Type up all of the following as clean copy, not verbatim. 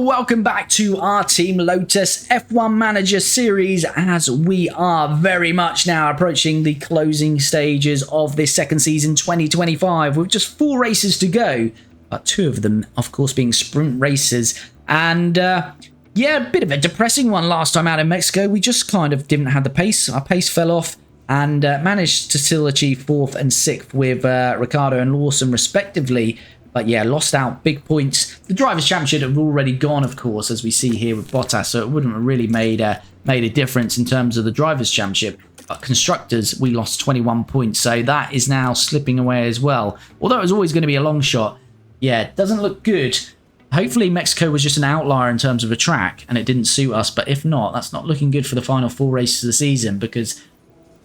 welcome back to our Team Lotus F1 Manager series as we are very much now approaching the closing stages of this second season 2025 with just 4 races to go, but 2 of them of course being sprint races. And yeah, a bit of a depressing one last time out in Mexico. We just kind of didn't have the pace. Our pace fell off and managed to still achieve 4th and 6th with Ricciardo and Lawson respectively. But yeah, lost out big points. The Drivers' Championship have already gone, of course, as we see here with Bottas, so it wouldn't have really made a difference in terms of the Drivers' Championship. But Constructors, we lost 21 points, so that is now slipping away as well. Although it was always going to be a long shot, yeah, it doesn't look good. Hopefully Mexico was just an outlier in terms of a track, and it didn't suit us. But if not, that's not looking good for the final 4 races of the season, because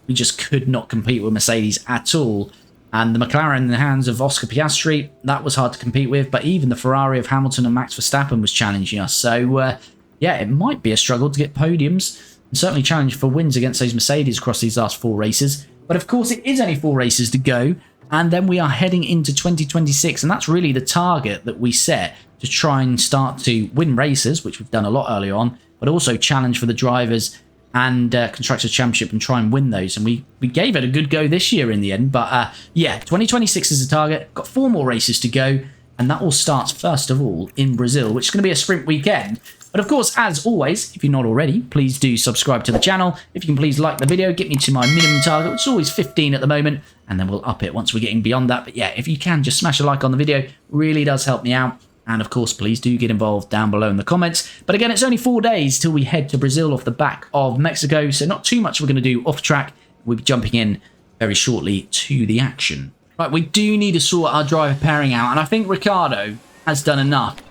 we just could not compete with Mercedes at all. And the McLaren in the hands of Oscar Piastri, that was hard to compete with. But even the Ferrari of Hamilton and Max Verstappen was challenging us. So, yeah, it might be a struggle to get podiums. And certainly challenge for wins against those Mercedes across these last 4 races. But of course, it is only 4 races to go. And then we are heading into 2026. And that's really the target that we set, to try and start to win races, which we've done a lot earlier on. But also challenge for the drivers and Constructors Championship and try and win those. And we gave it a good go this year in the end. But yeah, 2026 is the target. Got 4 more races to go. And that all starts first of all in Brazil, which is going to be a sprint weekend. But of course, as always, if you're not already, please do subscribe to the channel. If you can please like the video, get me to my minimum target, which is always 15 at the moment. And then we'll up it once we're getting beyond that. But yeah, if you can, just smash a like on the video. Really does help me out. And of course, please do get involved down below in the comments. But again, it's only 4 days till we head to Brazil off the back of Mexico. So not too much we're going to do off track. We'll be jumping in very shortly to the action. Right, we do need to sort our driver pairing out. And I think Ricciardo has done enough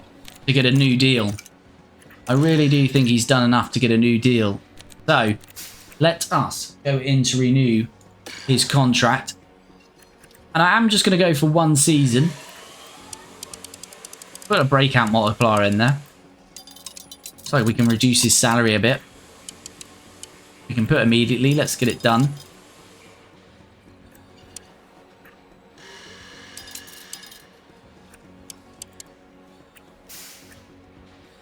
to get a new deal. I really do think he's done enough to get a new deal. So let us go in to renew his contract. And I am just going to go for 1 season. Put a breakout multiplier in there, so we can reduce his salary a bit. We can put immediately. Let's get it done.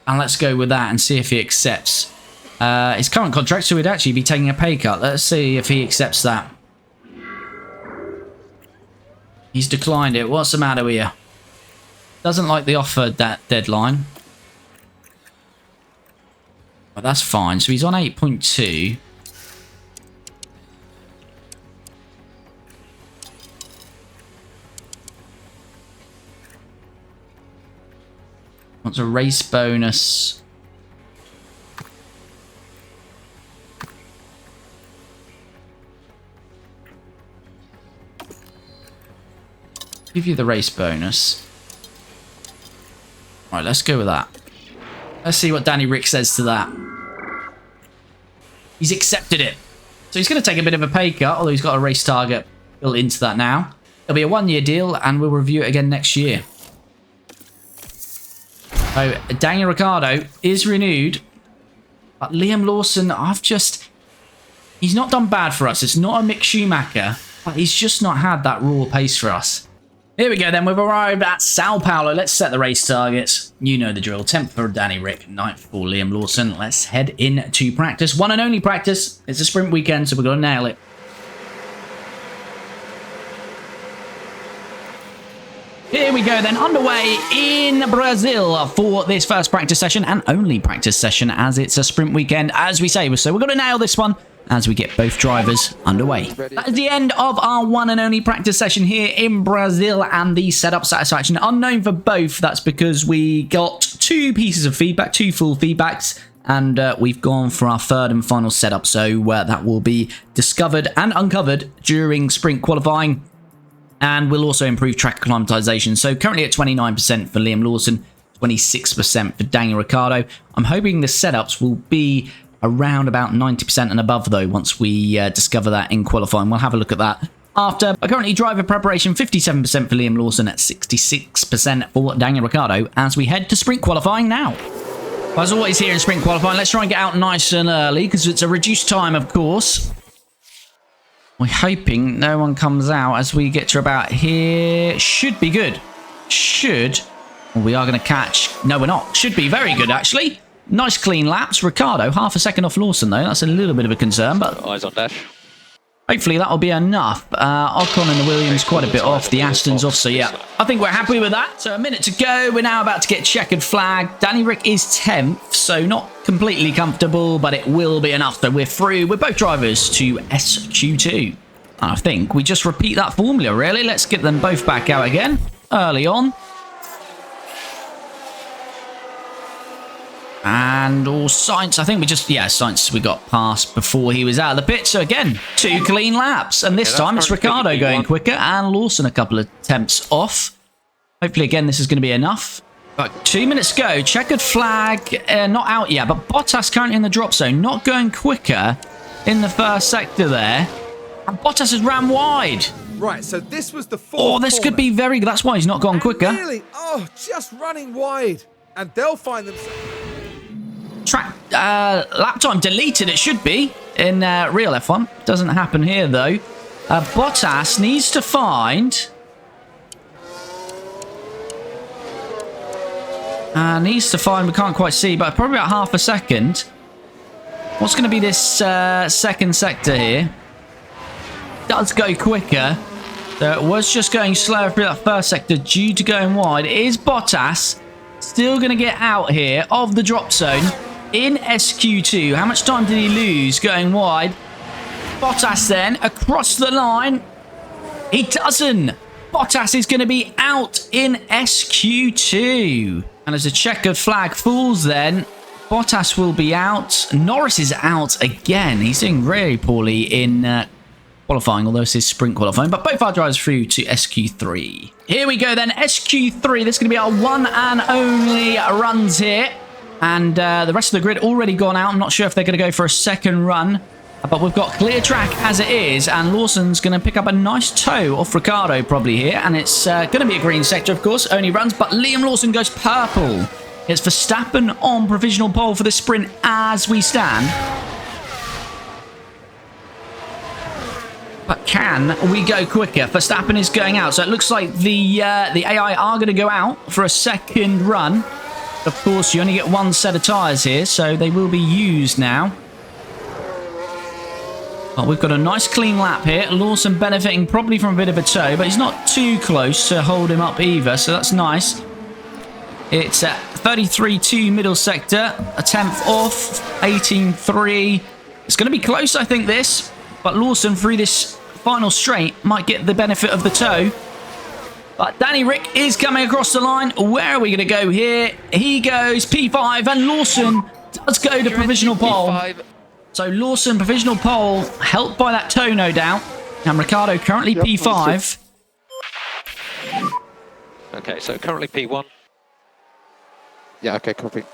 And let's go with that and see if he accepts his current contract. So we'd actually be taking a pay cut. Let's see if he accepts that. He's declined it. What's the matter here? Doesn't like the offer that deadline. But that's fine. So he's on 8.2. Wants a race bonus. Give you the race bonus. Right, let's go with that. Let's see what Danny Rick says to that. He's accepted it. So he's going to take a bit of a pay cut, although he's got a race target built into that now. It'll be a 1-year deal, and we'll review it again next year. So Daniel Ricciardo is renewed. But Liam Lawson, he's not done bad for us. It's not a Mick Schumacher, but he's just not had that raw pace for us. Here we go then, we've arrived at Sao Paulo. Let's set the race targets. You know the drill. 10th for Danny Rick, 9th for Liam Lawson. Let's head in to practice. 1 and only practice. It's a sprint weekend, so we're going to nail it. Here we go then, underway in Brazil for this first practice session and only practice session as it's a sprint weekend, as we say. So we're going to nail this one as we get both drivers underway. That is the end of our 1 and only practice session here in Brazil, and the setup satisfaction unknown for both. That's because we got 2 pieces of feedback, 2 full feedbacks, and we've gone for our 3rd and final setup. So that will be discovered and uncovered during sprint qualifying, and we'll also improve track acclimatization. So currently at 29% for Liam Lawson, 26% for Daniel Ricciardo. I'm hoping the setups will be around about 90% and above though once we discover that in qualifying. We'll have a look at that after. Currently driver preparation 57% for Liam Lawson, at 66% for Daniel Ricciardo as we head to sprint qualifying now. As always here in sprint qualifying, let's try and get out nice and early because it's a reduced time, of course. We're hoping no one comes out as we get to about here. Should be good. Should Well, we are going to catch... No, we're not. Should be very good, actually. Nice clean laps. Ricciardo, half a second off Lawson, though. That's a little bit of a concern, but... Eyes on dash. Hopefully that'll be enough. Ocon and the Williams quite a bit off. The Aston's off, so yeah. I think we're happy with that. So a minute to go. We're now about to get checkered flag. Danny Rick is 10th, so not completely comfortable, but it will be enough. So we're through with both drivers to SQ2. I think we just repeat that formula, really. Let's get them both back out again early on. And all Sainz, I think we just, yeah, Sainz we got past before he was out of the pit. So again, 2 clean laps. And this time it's Ricciardo going quicker and Lawson a couple of attempts off. Hopefully, again, this is going to be enough. But 2 minutes to go. Checkered flag, not out yet. But Bottas currently in the drop zone, not going quicker in the first sector there. And Bottas has ran wide. Right, so this was the fourth Oh, this could be very good. That's why he's not gone quicker. Really? Oh, just running wide. And they'll find themselves... lap time deleted, it should be in real F1. Doesn't happen here though. Bottas needs to find we can't quite see, but probably about half a second. What's going to be this second sector here? Does go quicker. So it was just going slower through that first sector due to going wide. Is Bottas still going to get out here of the drop zone in SQ2? How much time did he lose going wide? Bottas then across the line. He doesn't. Bottas is going to be out in SQ2. And as a checkered flag falls then, Bottas will be out. Norris is out again. He's doing very poorly in qualifying, although this is sprint qualifying. But both our drivers through to SQ3. Here we go then, SQ3. This is going to be our one and only runs here. And the rest of the grid already gone out. I'm not sure if they're going to go for a second run. But we've got clear track as it is. And Lawson's going to pick up a nice toe off Ricciardo probably here. And it's going to be a green sector, of course. Only runs. But Liam Lawson goes purple. It's Verstappen on provisional pole for the sprint as we stand. But can we go quicker? Verstappen is going out. So it looks like the AI are going to go out for a second run. Of course, you only get one set of tyres here, so they will be used now. But we've got a nice clean lap here. Lawson benefiting probably from a bit of a toe, but he's not too close to hold him up either, so that's nice. It's at 33.2 middle sector, a 10th off, 18.3. It's going to be close, I think, this. But Lawson, through this final straight, might get the benefit of the toe. But Danny Rick is coming across the line. Where are we going to go here? He goes P5, and Lawson does go to provisional pole. So Lawson, provisional pole, helped by that toe, no doubt. And Ricciardo currently P5. Okay, so currently P1. Yeah, okay, copy.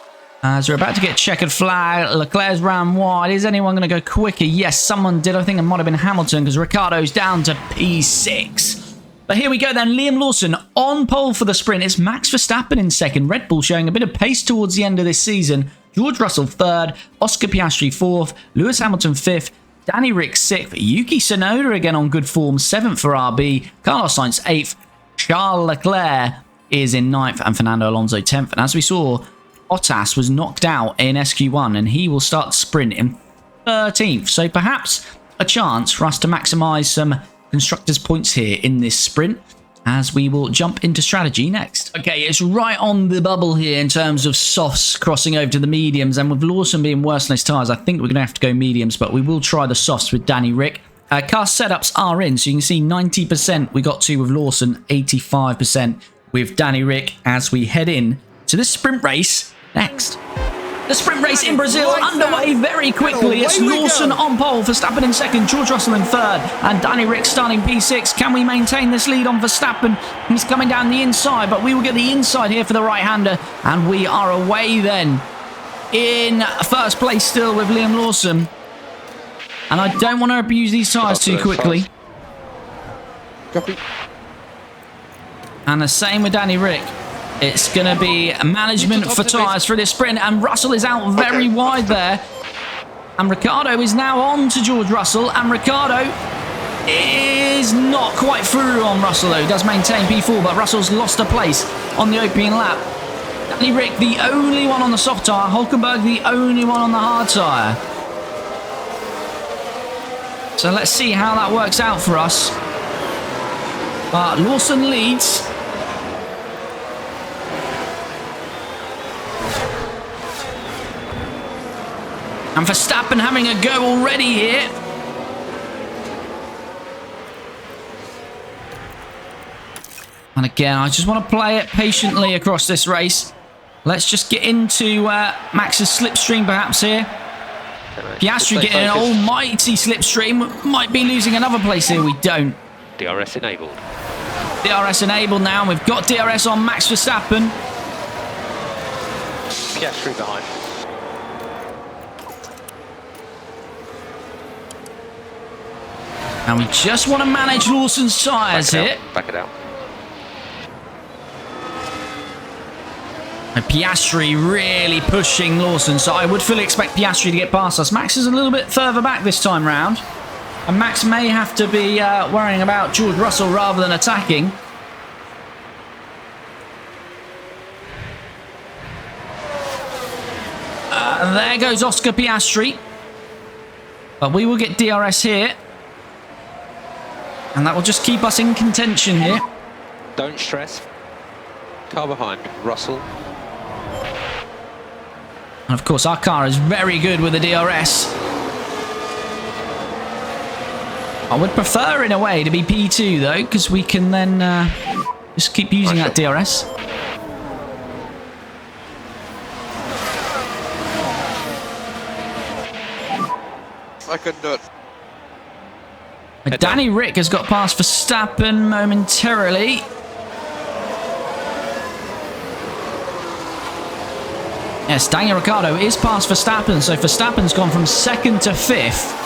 As we're about to get checkered flag, Leclerc's ran wide. Is anyone going to go quicker? Yes, someone did. I think it might have been Hamilton because Ricciardo's down to P6. But here we go then. Liam Lawson on pole for the sprint. It's Max Verstappen in second. Red Bull showing a bit of pace towards the end of this season. George Russell third. Oscar Piastri fourth. Lewis Hamilton fifth. Danny Rick sixth. Yuki Tsunoda again on good form. Seventh for RB. Carlos Sainz eighth. Charles Leclerc is in ninth. And Fernando Alonso 10th. And as we saw, Bottas was knocked out in SQ1 and he will start the sprint in 13th. So perhaps a chance for us to maximise some Constructors points here in this sprint as we will jump into strategy next. Okay, it's right on the bubble here in terms of softs crossing over to the mediums, and with Lawson being worse than his tyres, I think we're going to have to go mediums, but we will try the softs with Danny Rick. Car setups are in, so you can see 90% we got to with Lawson, 85% with Danny Rick as we head in to the sprint race next. The sprint race in Brazil underway very quickly. It's Lawson on pole, Verstappen in second, George Russell in third, and Danny Rick starting P6. Can we maintain this lead on Verstappen? He's coming down the inside, but we will get the inside here for the right-hander, and we are away then in first place still with Liam Lawson. And I don't want to abuse these tyres too quickly. Copy. And the same with Danny Rick. It's going to be management for tyres for this sprint. And Russell is out very wide there. And Ricciardo is now on to George Russell. And Ricciardo is not quite through on Russell, though. He does maintain P4, but Russell's lost a place on the opening lap. Danny Rick, the only one on the soft tyre. Hulkenberg, the only one on the hard tyre. So let's see how that works out for us. Lawson leads. And Verstappen having a go already here. And again, I just want to play it patiently across this race. Let's just get into Max's slipstream perhaps here. Piastri getting an almighty slipstream. Might be losing another place here. We don't. DRS enabled. DRS enabled now. We've got DRS on Max Verstappen. Piastri behind. And we just want to manage Lawson's tyres here. Back it out. And Piastri really pushing Lawson, so I would fully expect Piastri to get past us. Max is a little bit further back this time round. And Max may have to be worrying about George Russell rather than attacking. And there goes Oscar Piastri. But we will get DRS here. And that will just keep us in contention here. Don't stress. Car behind. Russell. And of course, our car is very good with the DRS. I would prefer, in a way, to be P2, though, because we can then just keep using that DRS. I couldn't do it. But Danny Rick has got past Verstappen momentarily. Yes, Daniel Ricciardo is past Verstappen, so Verstappen's gone from 2nd to 5th.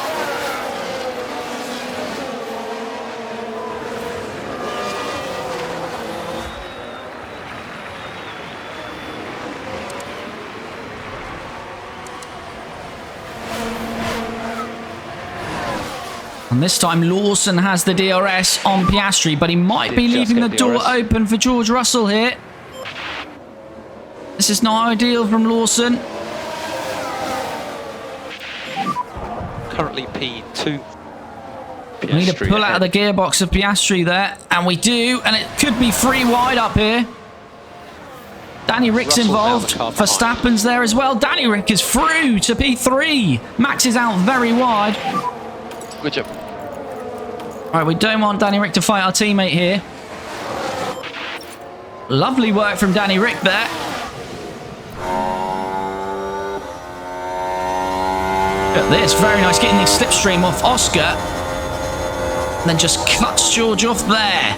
And this time Lawson has the DRS on Piastri, but he might be leaving the door open for George Russell here. This is not ideal from Lawson. Currently P2. We need to pull out of the gearbox of Piastri there. And we do. And it could be free wide up here. Danny Rick's involved. Verstappen's there as well. Danny Rick is through to P3. Max is out very wide. Good job. Alright, we don't want Danny Rick to fight our teammate here. Lovely work from Danny Rick there. Look at this, very nice, getting the slipstream off Oscar. And then just cuts George off there.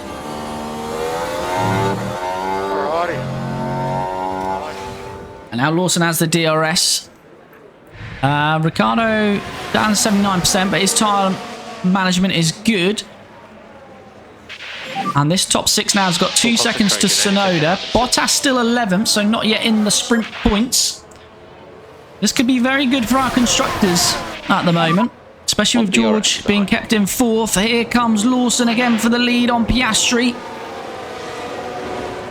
And now Lawson has the DRS. Ricciardo down to 79%, but his tyre management is good. And this top 6 now has got 2 seconds to Tsunoda. Bottas still 11th, so not yet in the sprint points. This could be very good for our constructors at the moment, especially with George being kept in 4th. Here comes Lawson again for the lead on Piastri.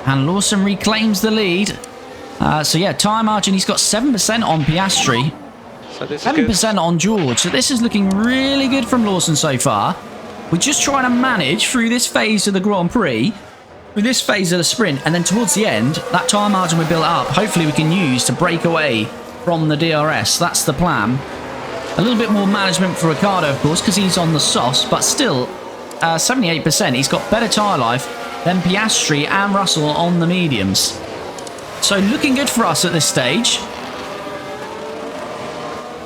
And Lawson reclaims the lead. So yeah, tyre margin, he's got 7% on Piastri. So 7% on George. So this is looking really good from Lawson so far. We're just trying to manage through this phase of the Grand Prix, through this phase of the sprint, and then towards the end, that tyre margin we built up, hopefully we can use to break away from the DRS. That's the plan. A little bit more management for Ricciardo, of course, because he's on the softs, but still, 78%. He's got better tyre life than Piastri and Russell on the mediums. So looking good for us at this stage.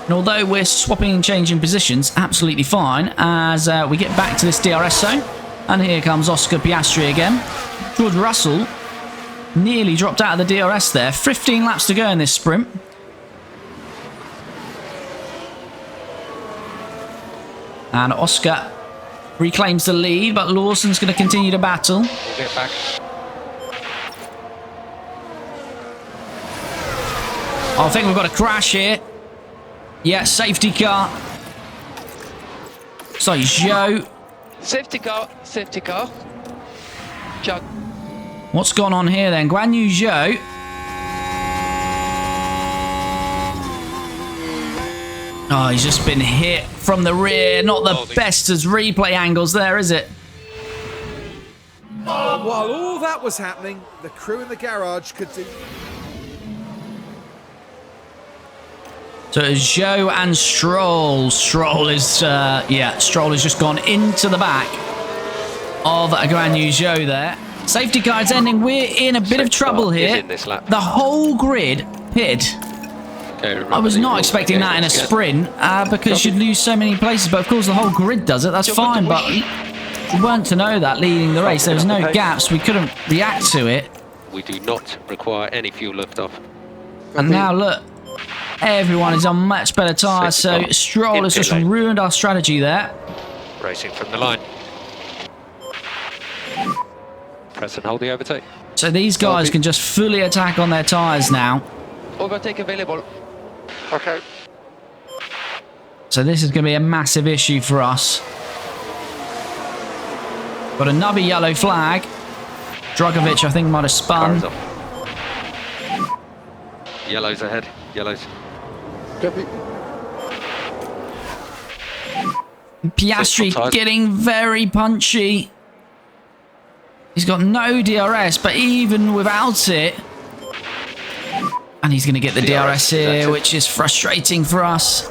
And although we're swapping and changing positions, absolutely fine as we get back to this DRS zone. And here comes Oscar Piastri again. George Russell nearly dropped out of the DRS there. 15 laps to go in this sprint. And Oscar reclaims the lead, but Lawson's going to continue to battle. We'll get back. I think we've got a crash here. Yeah, safety car. So, Zhou. Safety car, safety car. Chuck. What's gone on here then? Guan Yu Zhou Oh, he's just been hit from the rear. Not the best as replay angles there, is it? While all that was happening, the crew in the garage could do... So it's Zhou and Stroll. Stroll is just gone into the back of a Guan Yu Zhou there. Safety car's ending. We're in a bit of trouble here. The whole grid pitted. I was not expecting that in a sprint because you'd lose so many places, but of course the whole grid does it. That's fine, but we weren't to know that leading the race. There was no gaps. We couldn't react to it. We do not require any fuel liftoff. And now look, everyone is on much better tyres, so Stroll has just ruined our strategy there. Racing from the line. Press and hold the overtake. So these guys can just fully attack on their tyres now. Overtake available. Okay. So this is going to be a massive issue for us. Got another yellow flag. Drogovic, I think, might have spun. Yellows ahead. Yellows. Piastri getting very punchy. He's got no DRS, but even without it... And he's going to get the DRS here, which is frustrating for us.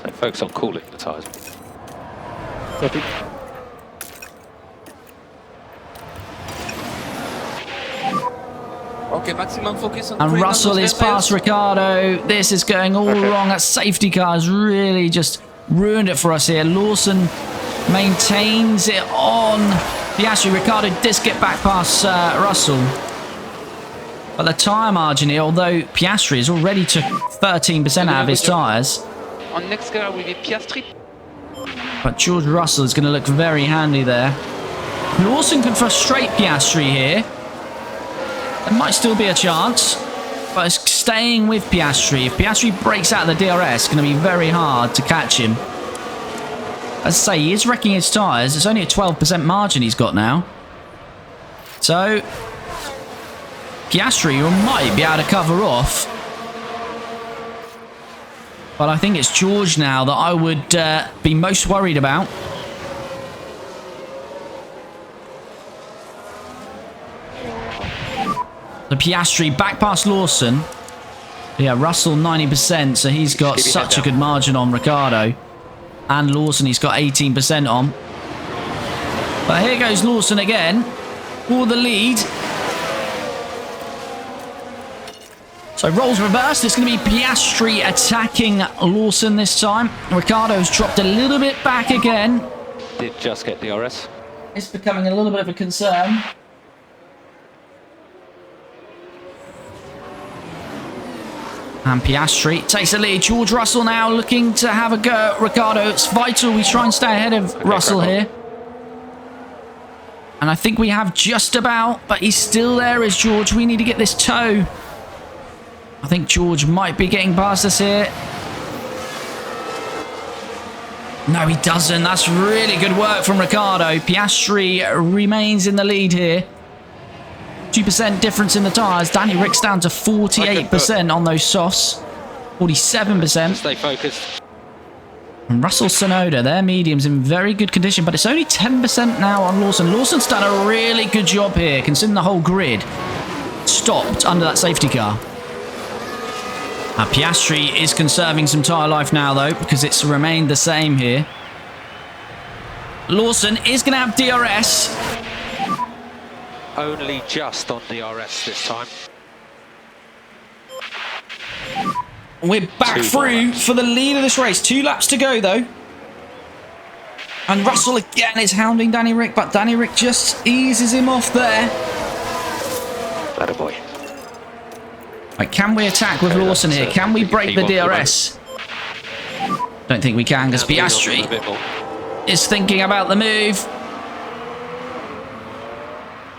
So focus on cooling the tyres. Okay, maximum focus on And Russell is past Ricciardo. This is going all wrong. That safety car has really just ruined it for us here. Lawson maintains it on Piastri. Ricciardo does get back past Russell. But the tyre margin here, although Piastri has already took 13% out of his tyres. On next car will be Piastri. But George Russell is going to look very handy there. Lawson can frustrate Piastri here. There might still be a chance. But it's staying with Piastri. If Piastri breaks out of the DRS, it's going to be very hard to catch him. As I say, he is wrecking his tyres. It's only a 12% margin he's got now. So... Piastri might be able to cover off. But I think it's George now that I would be most worried about. The Piastri back past Lawson. Yeah, Russell 90%, so he's got such a good margin on Ricciardo. And Lawson, he's got 18% on. But here goes Lawson again for the lead. So roles reversed. It's going to be Piastri attacking Lawson this time. Ricciardo's dropped a little bit back again. Did just get DRS. It's becoming a little bit of a concern. And Piastri takes the lead. George Russell now looking to have a go at Ricciardo. It's vital we try and stay ahead of Russell here. And I think we have just about, but he's still there as George. We need to get this toe. I think George might be getting past us here. No, he doesn't. That's really good work from Ricciardo. Piastri remains in the lead here. 2% difference in the tyres. Danny Rick's down to 48% on those softs. 47%. Stay focused. And Russell Sonoda, their medium's in very good condition, but it's only 10% now on Lawson. Lawson's done a really good job here, considering the whole grid stopped under that safety car. Piastri is conserving some tyre life now, though, because it's remained the same here. Lawson is going to have DRS. Only just on DRS this time. We're back through for the lead of this race. 2 laps to go, though. And Russell again is hounding Danny Rick, but Danny Rick just eases him off there. Attaboy. Right, can we attack with Lawson here? Can we break the DRS? Don't think we can, because Piastri is thinking about the move.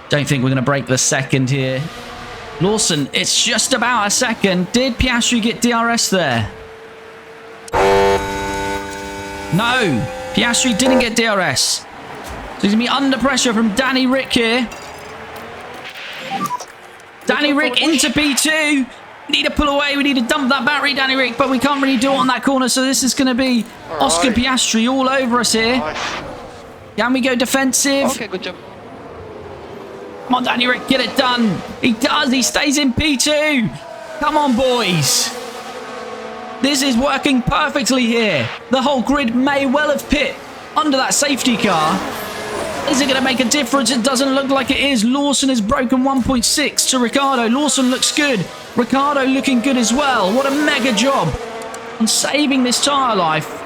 Don't think we're going to break the second here. Lawson, it's just about a second. Did Piastri get DRS there? No, Piastri didn't get DRS. So he's going to be under pressure from Danny Rick here. Danny Rick into P2. need to pull away. We need to dump that battery, Danny Rick, but we can't really do it on that corner. So this is going to be Oscar Piastri all over us here. Can we go defensive? Okay, good job. Come on, Danny Rick, get it done. He does. He stays in P2. Come on, boys. This is working perfectly here. The whole grid may well have pit under that safety car. Is it going to make a difference? It doesn't look like it is. Lawson has broken 1.6 to Ricciardo. Lawson looks good. Ricciardo looking good as well. What a mega job on saving this tyre life.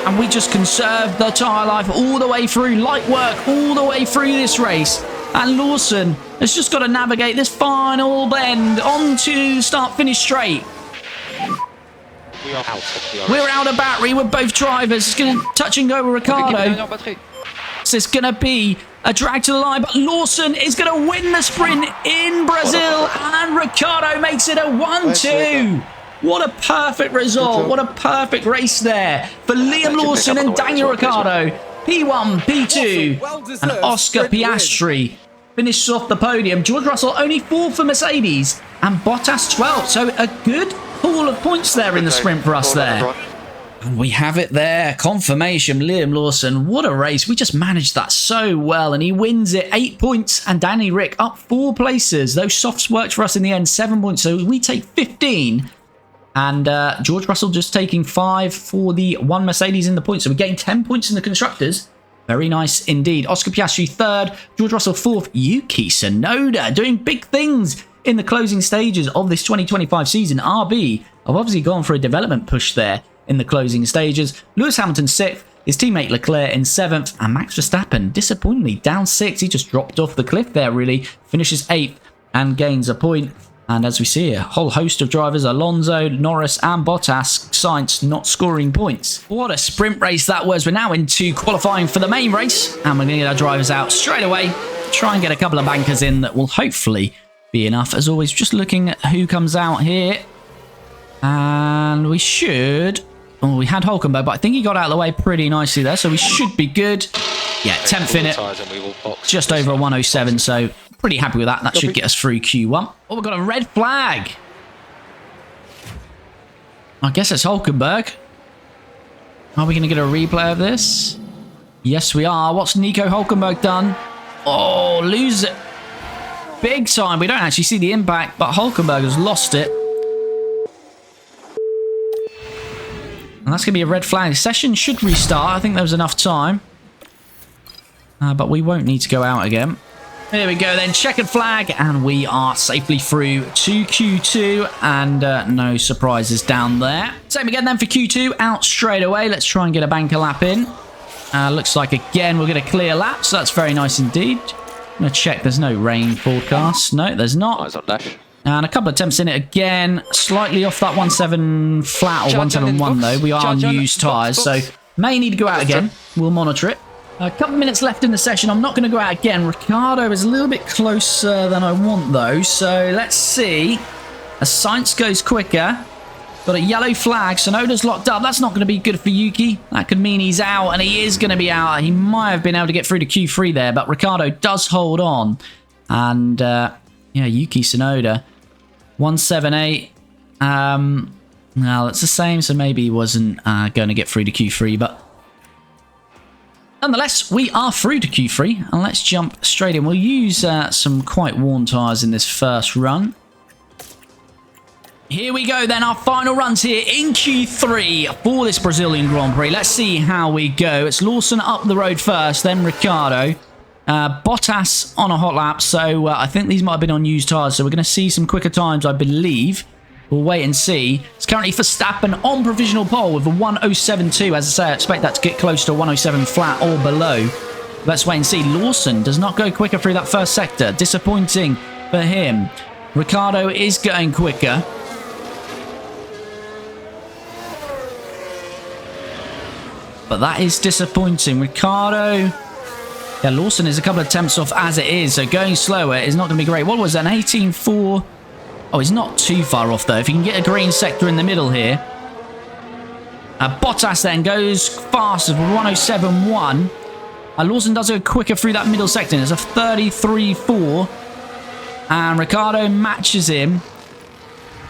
And we just conserved the tyre life all the way through. Light work all the way through this race. And Lawson has just got to navigate this final bend onto start-finish straight. We're out of battery. We're both drivers. It's going to touch and go with Ricciardo. So it's going to be a drag to the line, but Lawson is going to win the sprint in Brazil, and Ricciardo makes it a 1-2. What a perfect result. What a perfect race there for Liam Lawson and Daniel Ricciardo. P1, P2, and Oscar Piastri finishes off the podium. George Russell only 4th for Mercedes, and Bottas 12th. So a good pool of points there in the sprint for us there. And we have it there. Confirmation. Liam Lawson. What a race. We just managed that so well. And he wins it. 8 points. And Danny Rick up 4 places. Those softs worked for us in the end. 7 points. So we take 15. And George Russell just taking 5 for the 1 Mercedes in the points. So we gained 10 points in the Constructors. Very nice indeed. Oscar Piastri 3rd. George Russell 4th. Yuki Tsunoda doing big things in the closing stages of this 2025 season. RB have obviously gone for a development push there in the closing stages. Lewis Hamilton 6th, his teammate Leclerc in 7th, and Max Verstappen, disappointingly, down 6. He just dropped off the cliff there, really. Finishes 8th and gains a point. And as we see, a whole host of drivers, Alonso, Norris, and Bottas, Sainz not scoring points. What a sprint race that was. We're now into qualifying for the main race, and we're going to get our drivers out straight away. Try and get a couple of bankers in that will hopefully be enough. As always, just looking at who comes out here. And we should... Oh, we had Hulkenberg, but I think he got out of the way pretty nicely there, so we should be good. Yeah, 10th in it. Just over a 107, so pretty happy with that. That should get us through Q1. Oh, we've got a red flag. I guess it's Hulkenberg. Are we going to get a replay of this? Yes, we are. What's Nico Hulkenberg done? Oh, lose it. Big time. We don't actually see the impact, but Hulkenberg has lost it. And that's going to be a red flag. The session should restart. I think there was enough time. But we won't need to go out again. Here we go then. Checkered flag. And we are safely through to Q2. And no surprises down there. Same again then for Q2. Out straight away. Let's try and get a banker lap in. Looks like again we'll get a clear lap. So that's very nice indeed. I'm going to check there's no rain forecast. No, there's not. Eyes on dash. And a couple of attempts in it again. Slightly off that 1.7 flat or 1.71 though. We are on used tyres, so may need to go out again. We'll monitor it. A couple of minutes left in the session. I'm not going to go out again. Ricciardo is a little bit closer than I want though. So let's see. As Sainz goes quicker. Got a yellow flag. Tsunoda's locked up. That's not going to be good for Yuki. That could mean he's out, and he is going to be out. He might have been able to get through to Q3 there, but Ricciardo does hold on. And yeah, Yuki Tsunoda. 178. Well, it's the same, so maybe he wasn't going to get through to Q3, but nonetheless, we are through to Q3, and let's jump straight in. We'll use some quite worn tyres in this first run. Here we go then, our final runs here in Q3 for this Brazilian Grand Prix. Let's see how we go. It's Lawson up the road first, then Ricciardo. Bottas on a hot lap, so I think these might have been on used tyres, so we're going to see some quicker times, I believe. We'll wait and see. It's currently Verstappen on provisional pole with a 107.2. As I say, I expect that to get close to 107 flat or below. Let's wait and see. Lawson does not go quicker through that first sector. Disappointing for him. Ricciardo is going quicker. But that is disappointing. Ricciardo... Yeah, Lawson is a couple of attempts off as it is, so going slower is not going to be great. What was that, an 18.4? Oh, he's not too far off, though. If he can get a green sector in the middle here. Bottas then goes faster with 107.1. Lawson does go quicker through that middle sector. There's a 33.4. And Ricciardo matches him.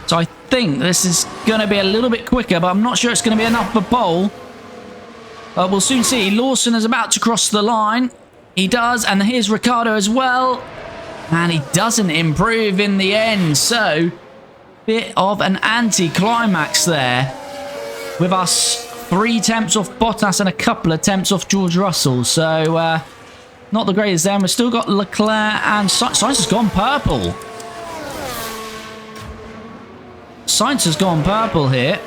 So I think this is going to be a little bit quicker, but I'm not sure it's going to be enough for pole. But we'll soon see. Lawson is about to cross the line. He does, and here's Ricciardo as well. And he doesn't improve in the end. So, bit of an anti-climax there. With us 3 attempts off Bottas and a couple of attempts off George Russell. So, not the greatest there. And we've still got Leclerc and Sainz has gone purple. Sainz has gone purple here.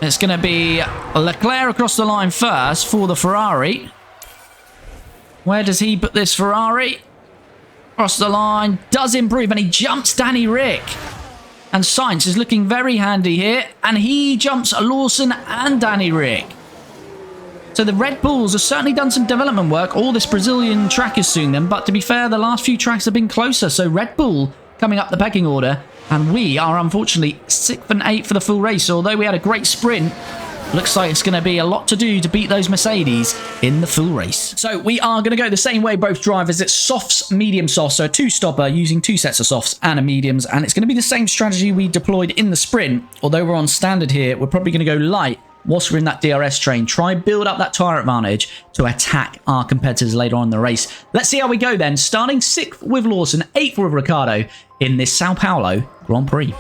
It's going to be Leclerc across the line first for the Ferrari. Where does he put this Ferrari? Across the line. Does improve, and he jumps Danny Rick. And Sainz is looking very handy here. And he jumps Lawson and Danny Rick. So the Red Bulls have certainly done some development work. All this Brazilian track is suing them. But to be fair, the last few tracks have been closer. So Red Bull coming up the pecking order. And we are unfortunately 6th and 8th for the full race. So although we had a great sprint, looks like it's going to be a lot to do to beat those Mercedes in the full race. So we are going to go the same way, both drivers. It's softs, medium softs. So a 2-stopper using 2 sets of softs and a mediums. And it's going to be the same strategy we deployed in the sprint. Although we're on standard here, we're probably going to go light whilst we're in that DRS train. Try and build up that tyre advantage to attack our competitors later on in the race. Let's see how we go then. Starting 6th with Lawson, 8th with Ricciardo in this Sao Paulo Grand Prix.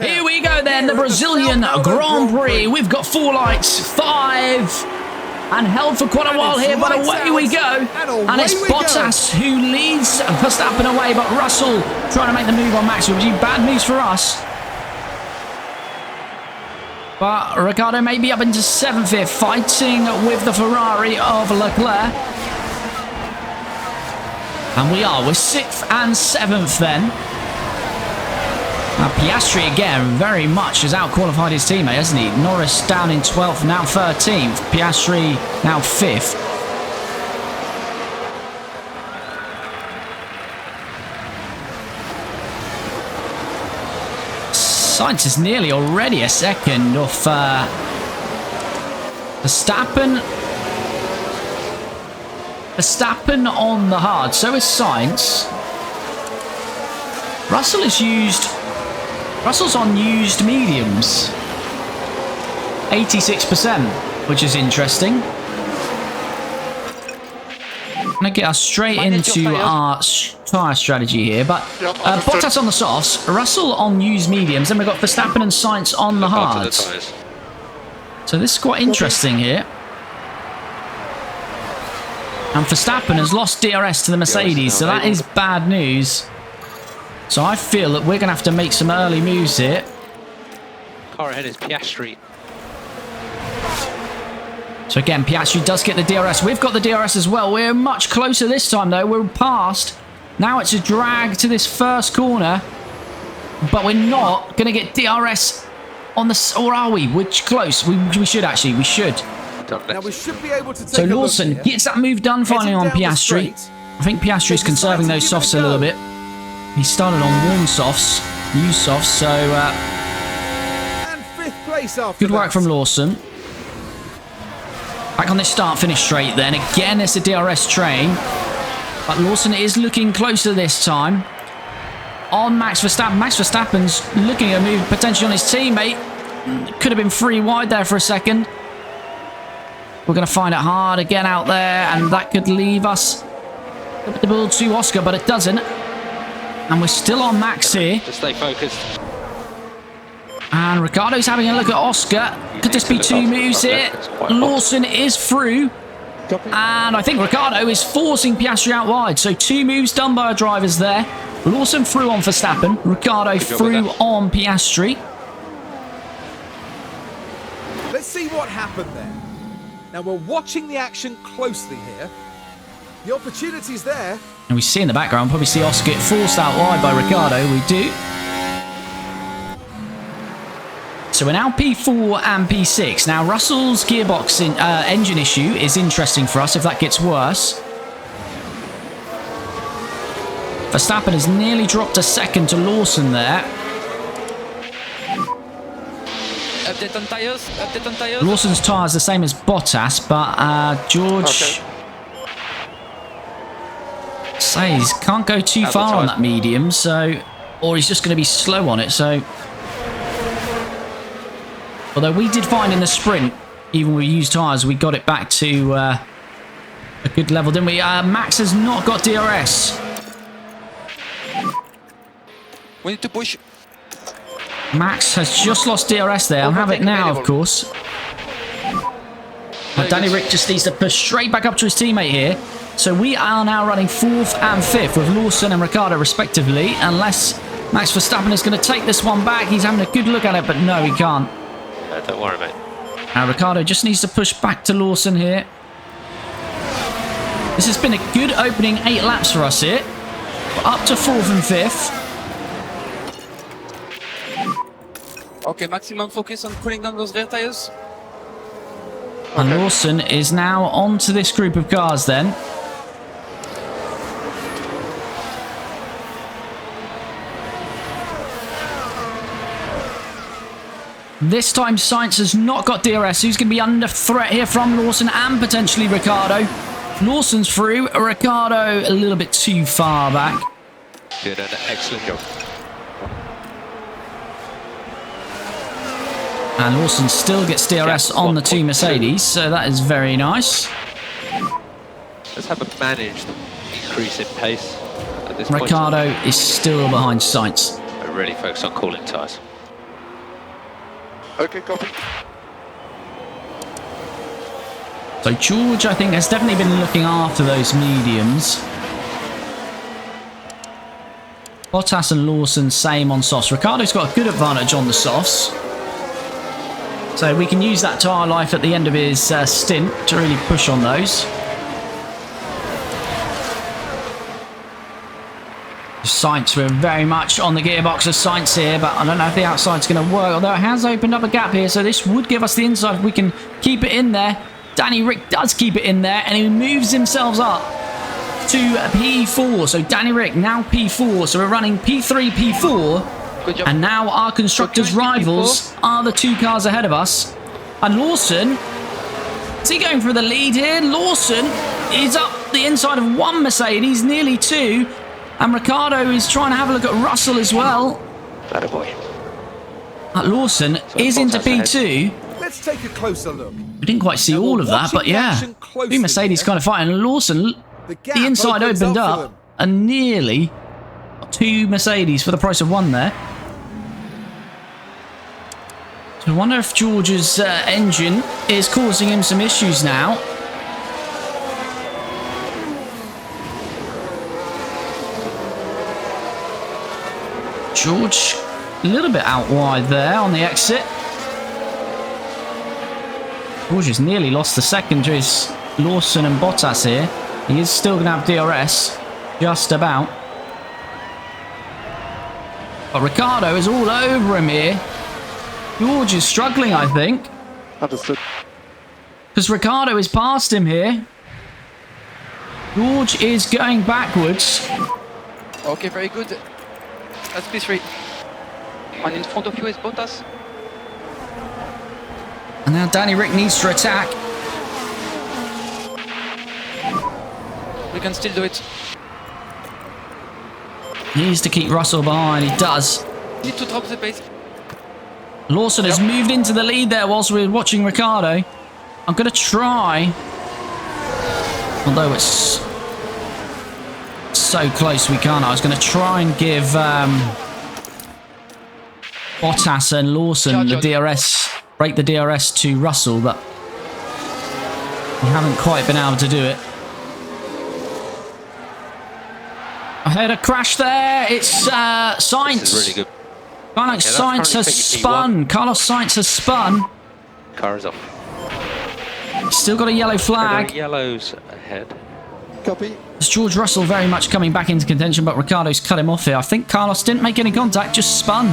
Here we go then, the Brazilian Grand Prix. We've got 4 lights, 5, and held for quite a while here, but away we go. And it's Bottas who leads Verstappen away, but Russell trying to make the move on Max, which would be bad news for us. But Ricciardo may be up into 7th here, fighting with the Ferrari of Leclerc. And we are, we're 6th and 7th then. Now Piastri again very much has out-qualified his teammate, hasn't he? Norris down in 12th, now 13th. Piastri now 5th. Sainz is nearly already a second off Verstappen. Verstappen on the hard. So is Sainz. Russell's on used mediums. 86%, which is interesting. I'm going to get us straight into our tyre strategy here. But Bottas on the softs, Russell on used mediums, and we've got Verstappen and Sainz on the hards. So this is quite interesting here. And Verstappen has lost DRS to the Mercedes, so that is bad news. So I feel that we're going to have to make some early moves here. Car ahead is Piastri. So again, Piastri does get the DRS. We've got the DRS as well. We're much closer this time, though. We're past. Now it's a drag to this first corner. But we're not going to get DRS on the... Or are we? We're close. We should, actually. We should. Now we should be able to take so Lawson gets that move done finally on Piastri. I think Piastri is conserving those softs a little bit. He started on warm softs, used softs, so... and 5th place after good work from Lawson. Back on this start-finish straight then. Again, it's a DRS train. But Lawson is looking closer this time. On Max Verstappen. Max Verstappen's looking at a move potentially on his teammate. Could have been 3 wide there for a second. We're going to find it hard again out there. And that could leave us the ball to Oscar, but it doesn't. And we're still on Max here. Just stay focused. And Ricciardo's having a look at Oscar. Could this be 2 moves here? Lawson is through. And I think Ricciardo is forcing Piastri out wide. So 2 moves done by our drivers there. Lawson through on Verstappen. Ricciardo through on Piastri. Let's see what happened there. Now we're watching the action closely here. The opportunity's there. And we see in the background, probably see Oscar get forced out wide by Ricciardo. We do. So we're now P4 and P6. Now Russell's gearbox engine issue is interesting for us if that gets worse. Verstappen has nearly dropped a second to Lawson there. Update on tyres. Update on tyres. Lawson's tyre is the same as Bottas, but George... Okay. Says can't go too far on that medium, so or he's just going to be slow on it. So, although we did find in the sprint, even with used tyres, we got it back to a good level, didn't we? Max has not got DRS. We need to push. Max has just lost DRS there. I'll have it now, of course. Danny Rick just needs to push straight back up to his teammate here. So we are now running 4th and 5th with Lawson and Ricciardo respectively. Unless Max Verstappen is going to take this one back. He's having a good look at it, but no, he can't. Don't worry, mate. Now Ricciardo just needs to push back to Lawson here. This has been a good opening 8 laps for us here. We're up to 4th and 5th. Okay, maximum focus on cooling down those rear tires. And Lawson is now onto this group of cars then. This time Sainz has not got DRS. Who's going to be under threat here from Lawson and potentially Ricciardo? Lawson's through. Ricciardo a little bit too far back. Did an excellent job. And Lawson still gets DRS on the 2 Mercedes, so that is very nice. Let's have a managed increase in pace at this point. Ricciardo is still behind Sainz. I really focus on cooling tyres. Okay, copy. So George, I think, has definitely been looking after those mediums. Bottas and Lawson, same on softs. Ricciardo's got a good advantage on the softs. So we can use that tyre life at the end of his stint to really push on those. Sainz, we're very much on the gearbox of Sainz here, but I don't know if the outside's going to work, although it has opened up a gap here, so this would give us the inside if we can keep it in there. Danny Rick does keep it in there, and he moves himself up to P4. So Danny Rick now P4, so we're running P3, P4. Good job. And now our constructors' rivals are the 2 cars ahead of us. And Lawson, is he going for the lead here? Lawson is up the inside of 1 Mercedes, nearly 2. And Ricciardo is trying to have a look at Russell as well. Attaboy. Lawson is into P2. Let's take a closer look. We didn't quite see all of that, but yeah. 2 Mercedes kind of fighting. And Lawson, the inside opened up and nearly 2 Mercedes for the price of 1 there. So I wonder if George's engine is causing him some issues now. George a little bit out wide there on the exit. George has nearly lost the second to his Lawson and Bottas here. He is still going to have DRS, just about. But Ricciardo is all over him here. George is struggling, I think. Understood. Because Ricciardo is past him here. George is going backwards. Okay, very good. That's P3. And in front of you is Bottas. And now Danny Rick needs to attack. We can still do it. He needs to keep Russell behind. He does. Need to drop the pace. Lawson has moved into the lead there whilst we're watching Ricciardo. I'm going to try. Although it's so close we can't. I was going to try and give Bottas and Lawson the DRS, break the DRS to Russell, but we haven't quite been able to do it. I heard a crash there. It's Sainz. This is really good. Carlos Sainz has spun. Carlos Sainz has spun. Car is off. Still got a yellow flag. There are yellows ahead. Copy. It's George Russell very much coming back into contention, but Ricciardo's cut him off here. I think Carlos didn't make any contact, just spun.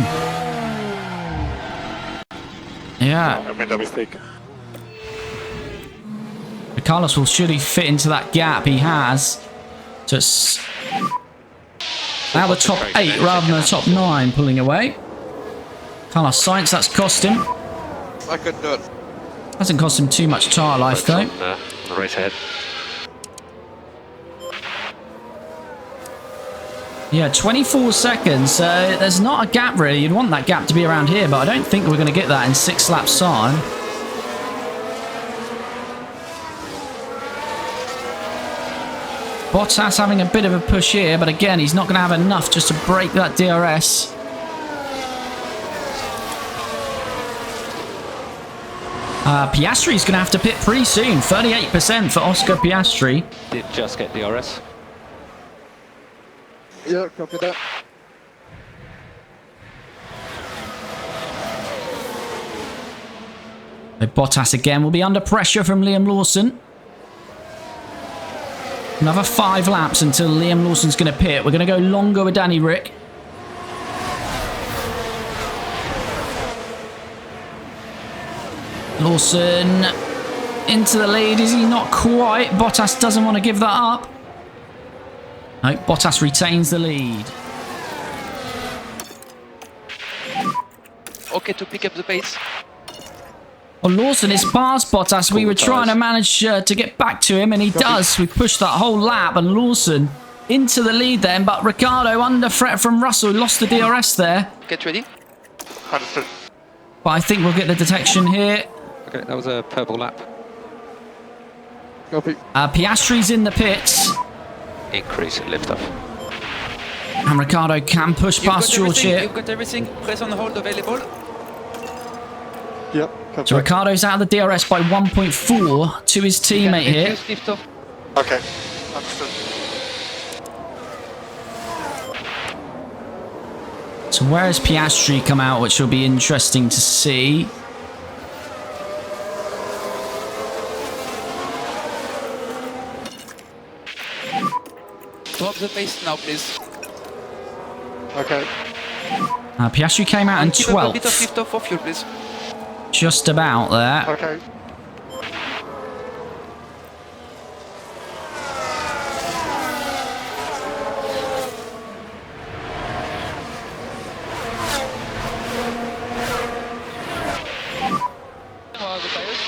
Yeah. I made a mistake. Carlos will surely fit into that gap. He has. So it's now the top 8 rather than the top 9 pulling away. Carlos Sainz, that's cost him. I could do it. Hasn't cost him too much tyre life though. On the race ahead. Yeah, 24 seconds. So there's not a gap really. You'd want that gap to be around here, but I don't think we're going to get that in 6 laps time. Bottas having a bit of a push here, but again, he's not going to have enough just to break that DRS. Piastri's going to have to pit pretty soon. 38% for Oscar Piastri. Did just get DRS. Yeah, copy that. Bottas again will be under pressure from Liam Lawson. Another 5 laps until Liam Lawson's going to pit. We're going to go longer with Danny Rick. Lawson into the lead. Is he not quite? Bottas doesn't want to give that up. No, Bottas retains the lead. Okay, to pick up the pace. Well, Lawson is past Bottas. We were trying to manage to get back to him, and he does. We pushed that whole lap, and Lawson into the lead then, but Ricciardo under threat from Russell. Lost the DRS there. Get ready. Understood. But I think we'll get the detection here. Okay, that was a purple lap. Copy. Piastri's in the pits. Increase in lift off. And Ricciardo can push past George here. You've got everything. Press on hold available. Yep, copy. So Ricciardo's out of the DRS by 1.4 to his teammate here. Lift off. Okay, understood. So where has Piastri come out, which will be interesting to see. Drop the pace now, please. Okay. Piastri came out in Keep up a bit of 12th. lift off for fuel, please. Just about there. Okay. The tires.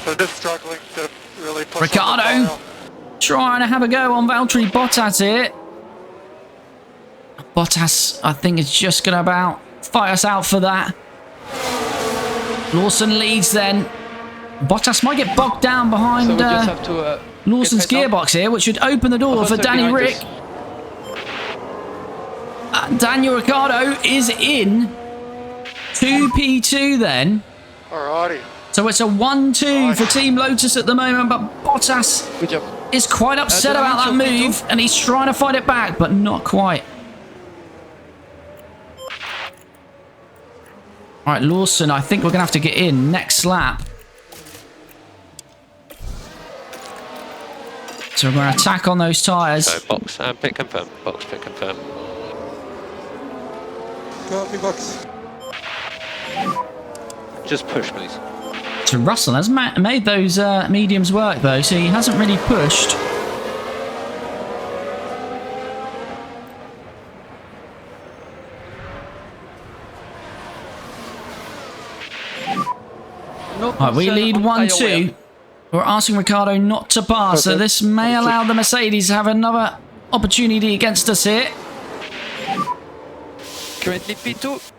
So just struggling to really push Ricciardo on the pile. trying to have a go on Valtteri Bottas here. Bottas, I think, is just going to about fight us out for that. Lawson leads then. Bottas might get bogged down behind So we just have to Lawson's get right gearbox here, which would open the door for Danny Rick. Daniel Ricciardo is in 2P2 then. Alrighty. So it's a 1-2 for Team Lotus at the moment, but Bottas Good job. is quite upset about that move, and he's trying to fight it back, but not quite. All right, Lawson, I think we're going to have to get in next lap. So we're going to attack on those tyres. So box and pit confirm. Box pit confirm. Copy box. Just push, please. So Russell has made those mediums work, though, so he hasn't really pushed. No Right, we concern lead on tire 1-2. wear. We're asking Ricciardo not to pass, so Okay. this may allow the Mercedes to have another opportunity against us here. Currently P2.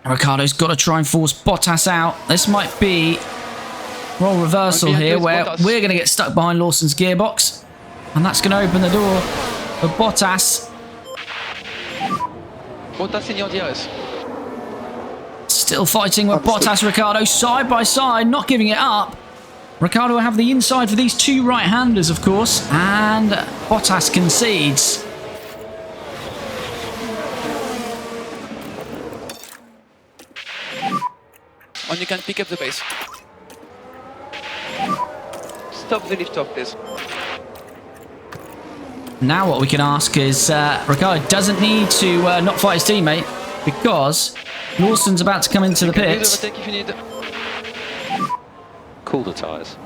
Ricciardo's got to try and force Bottas out. This might be role reversal Okay, here, here's where Bottas. we're going to get stuck behind Lawson's gearbox. And that's going to open the door for Bottas. Bottas in your DRS. Still fighting with Bottas, Ricciardo, side by side, not giving it up. Ricciardo will have the inside for these two right-handers, of course. And Bottas concedes. And you can pick up the pace. Stop the lift off, please. Now what we can ask is, Ricciardo doesn't need to not fight his teammate, because Lawson's about to come into the You can pits. overtake if you need. Cool the tyres.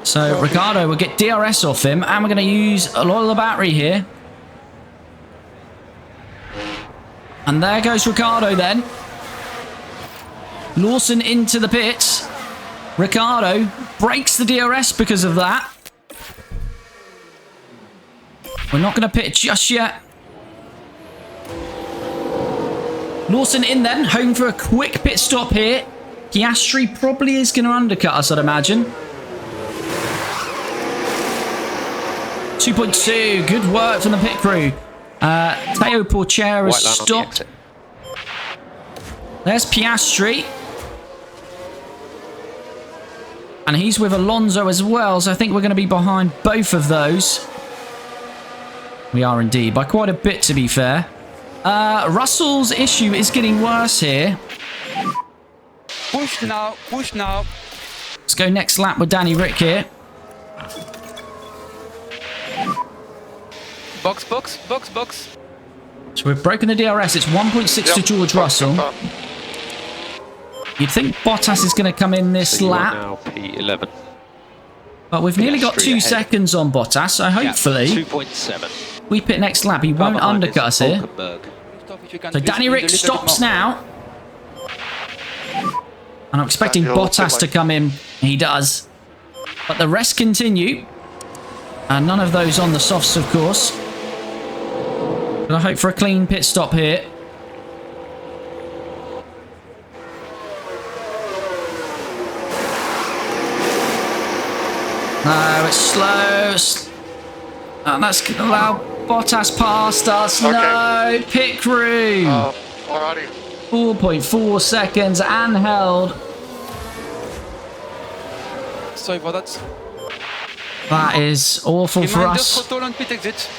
So Ricciardo will get DRS off him, and we're going to use a lot of the battery here. And there goes Ricciardo then. Lawson into the pits. Ricciardo breaks the DRS because of that. We're not going to pit just yet. Lawson in then, home for a quick pit stop here. Piastri probably is going to undercut us, I'd imagine. 2.2, good work from the pit crew. Teo Porchera has stopped. There's Piastri. And he's with Alonso as well, so I think we're going to be behind both of those. We are indeed, by quite a bit to be fair. Russell's issue is getting worse here. Push now, push now. Let's go next lap with Danny Rick here. Box, box, box, box. So we've broken the DRS. It's 1.6 to George Russell. You'd think Bottas is going to come in this lap. Now P11. But we've nearly got 2 seconds on Bottas, so hopefully 2.7. we pit next lap. He won't undercut us here. So Danny Rick stops now. And I'm expecting Bottas to come in. He does. But the rest continue. And none of those on the softs, of course. But I hope for a clean pit stop here. No, it's slow. And that's going to allow Bottas past us. Okay. No, pit crew. Alrighty. 4.4 seconds and held. Sorry for that. That is awful for Reminder us. throttle on pit exit.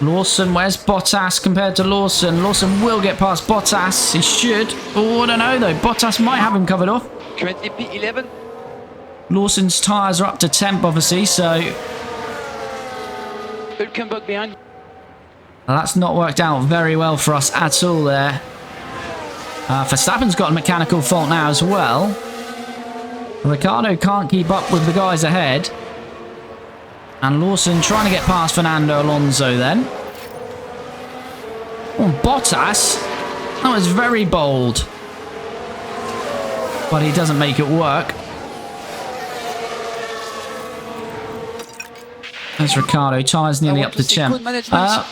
Lawson, where's Bottas compared to Lawson? Lawson will get past Bottas. He should. Oh, I don't know though. Bottas might have him covered off. Currently P11. Lawson's tyres are up to temp, obviously, so Hülkenberg behind. that's not worked out very well for us at all there. Verstappen's got a mechanical fault now as well. Ricciardo can't keep up with the guys ahead. And Lawson trying to get past Fernando Alonso then. Oh, Bottas. That was very bold. But he doesn't make it work. There's Ricciardo. Tyres nearly up to temp.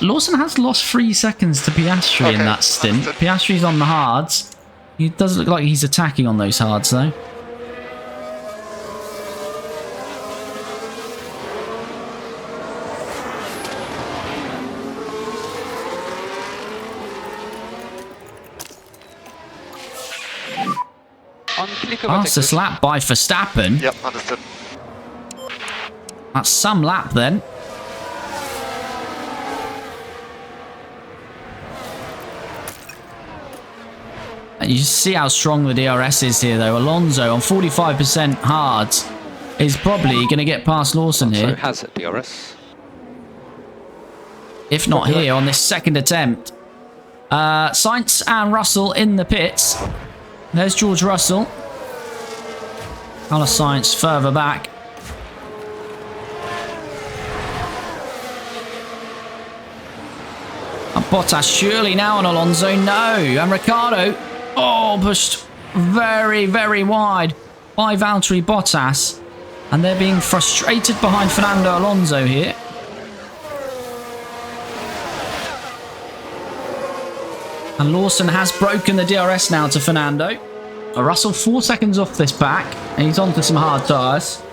Lawson has lost 3 seconds to Piastri in that stint. Piastri's on the hards. He does look like he's attacking on those hards though. Fastest lap by Verstappen. Yep, understood. That's some lap then. And you see how strong the DRS is here though. Alonso on 45% hards is probably going to get past Lawson here. So has it DRS? If not here on this second attempt. Sainz and Russell in the pits. There's George Russell. Carlos Sainz further back. And Bottas surely now on Alonso. No. And Ricciardo. Oh, pushed very, very wide by Valtteri Bottas. And they're being frustrated behind Fernando Alonso here. And Lawson has broken the DRS now to Fernando. Russell 4 seconds off this back. And he's onto some hard tyres.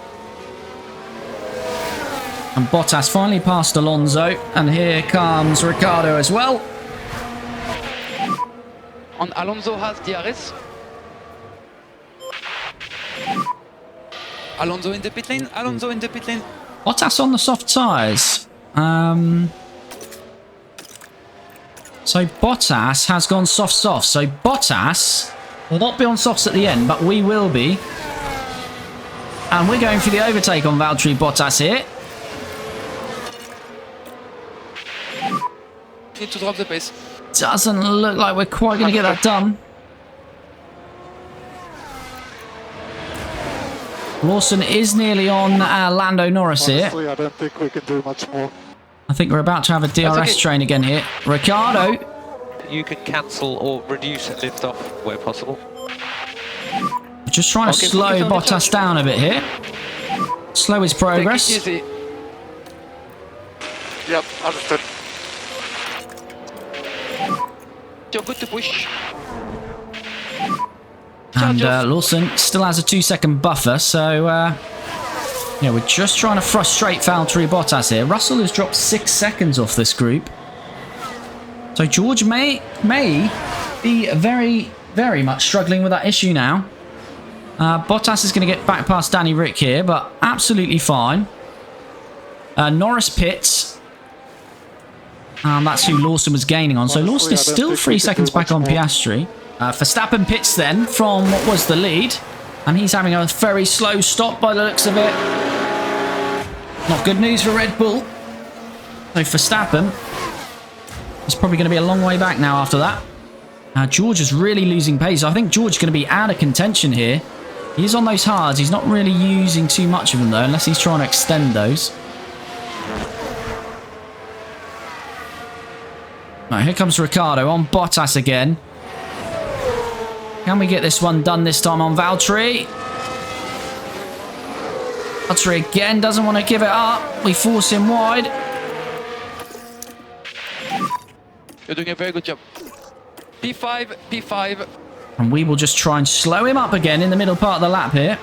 And Bottas finally passed Alonso. And here comes Ricciardo as well. And Alonso has DRS. Alonso in the pit lane. Alonso in the pit lane. Bottas on the soft tyres. So Bottas has gone soft. So Bottas will not be on softs at the end, but we will be. And we're going for the overtake on Valtteri Bottas here. Need to drop the pace. Doesn't look like we're quite going to get that done. Lawson is nearly on Lando Norris here. Honestly, I don't think we can do much more. I think we're about to have a DRS train again here. Ricciardo. You can cancel or reduce lift off where possible. Just trying to slow Bottas down a bit here. slow his progress. Take it easy. Yep, understood. You're good to push. And Lawson still has a 2-second buffer, so yeah, we're just trying to frustrate Valtteri Bottas here. Russell has dropped 6 seconds off this group. So George may be very, very much struggling with that issue now. Bottas is going to get back past Danny Rick here, but absolutely fine. Norris pits. That's who Lawson was gaining on. So Lawson is still 3 seconds back on Piastri. Verstappen pits then from what was the lead. And he's having a very slow stop by the looks of it. Not good news for Red Bull. So Verstappen is probably going to be a long way back now after that. George is really losing pace. I think George is going to be out of contention here. He's on those hards. He's not really using too much of them though, unless he's trying to extend those. Right, here comes Ricciardo on Bottas again. Can we get this one done this time on Valtteri? Valtteri again doesn't want to give it up. We force him wide. You're doing a very good job. P5, P5. And we will just try and slow him up again in the middle part of the lap here.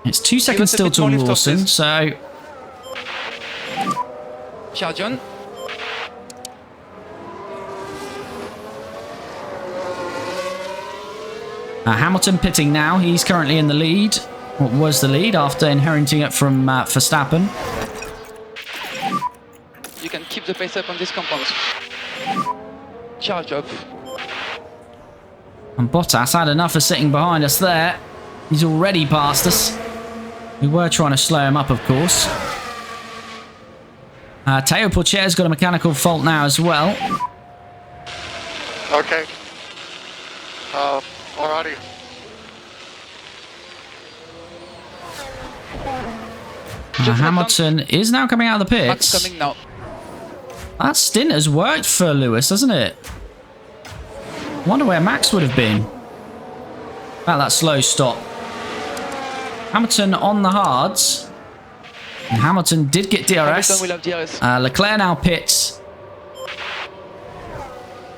It's 2 seconds still to Lawson, so... Charge on. Hamilton pitting now. He's currently in the lead. What was the lead after inheriting it from Verstappen. You can keep the pace up on these compounds. Charge up. And Bottas had enough of sitting behind us there. He's already passed us. We were trying to slow him up, of course. Teo Porcher's got a mechanical fault now as well. Okay. Alrighty. Hamilton is now coming out of the pits. Max coming now. That stint has worked for Lewis, hasn't it? Wonder where Max would have been. About that slow stop. Hamilton on the hards. And Hamilton did get DRS. Hamilton will have DRS. Leclerc now pits.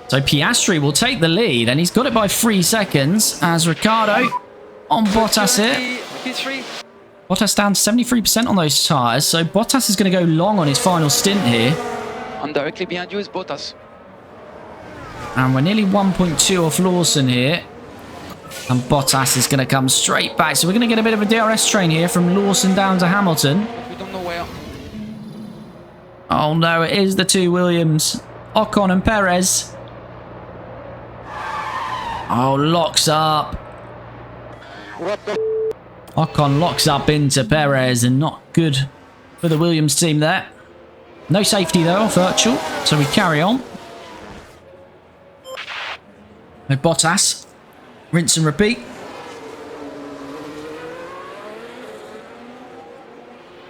So Piastri will take the lead, and he's got it by 3 seconds as Ricciardo on Bottas here. P3. Bottas down 73% on those tyres, so Bottas is going to go long on his final stint here. And directly behind you is Bottas. And we're nearly 1.2 off Lawson here. And Bottas is going to come straight back. So we're going to get a bit of a DRS train here from Lawson down to Hamilton. But we don't know where. Oh no, it is the two Williams. Ocon and Perez. Oh, locks up. Ocon locks up into Perez, and not good for the Williams team there. No safety though, virtual, so we carry on. With Bottas. Rinse and repeat.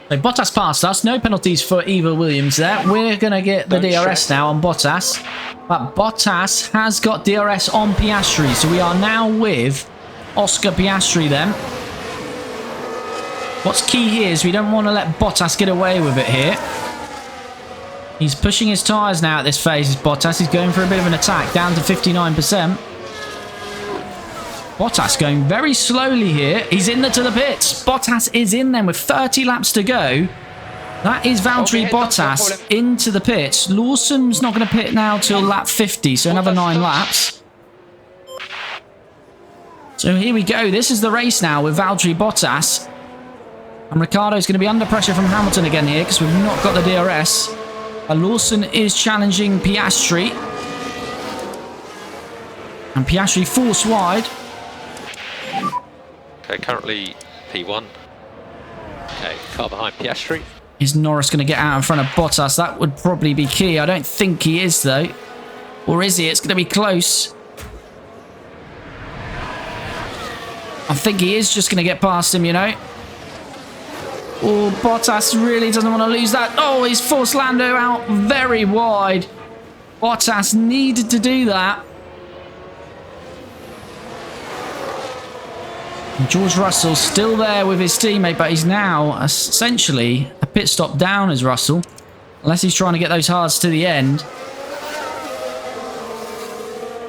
So Bottas passed us. No penalties for either Williams there. We're going to get the DRS now on Bottas. But Bottas has got DRS on Piastri. So we are now with Oscar Piastri then. What's key here is we don't want to let Bottas get away with it here. He's pushing his tyres now at this phase. Bottas is going for a bit of an attack. Down to 59%. Bottas going very slowly here. He's in there to the pits. Bottas is in them with 30 laps to go. That is Valtteri Bottas into the pits. Lawson's not going to pit now till lap 50, so another 9 laps. So here we go. This is the race now with Valtteri Bottas. And Ricciardo's going to be under pressure from Hamilton again here because we've not got the DRS. Lawson is challenging Piastri. And Piastri forced wide. Okay, currently P1. Okay, car behind Piastri. Is Norris going to get out in front of Bottas? That would probably be key. I don't think he is, though. Or is he? It's going to be close. I think he is just going to get past him, you know. Oh, Bottas really doesn't want to lose that. Oh, he's forced Lando out very wide. Bottas needed to do that. George Russell's still there with his teammate, but he's now essentially a pit stop down as Russell. Unless he's trying to get those hards to the end.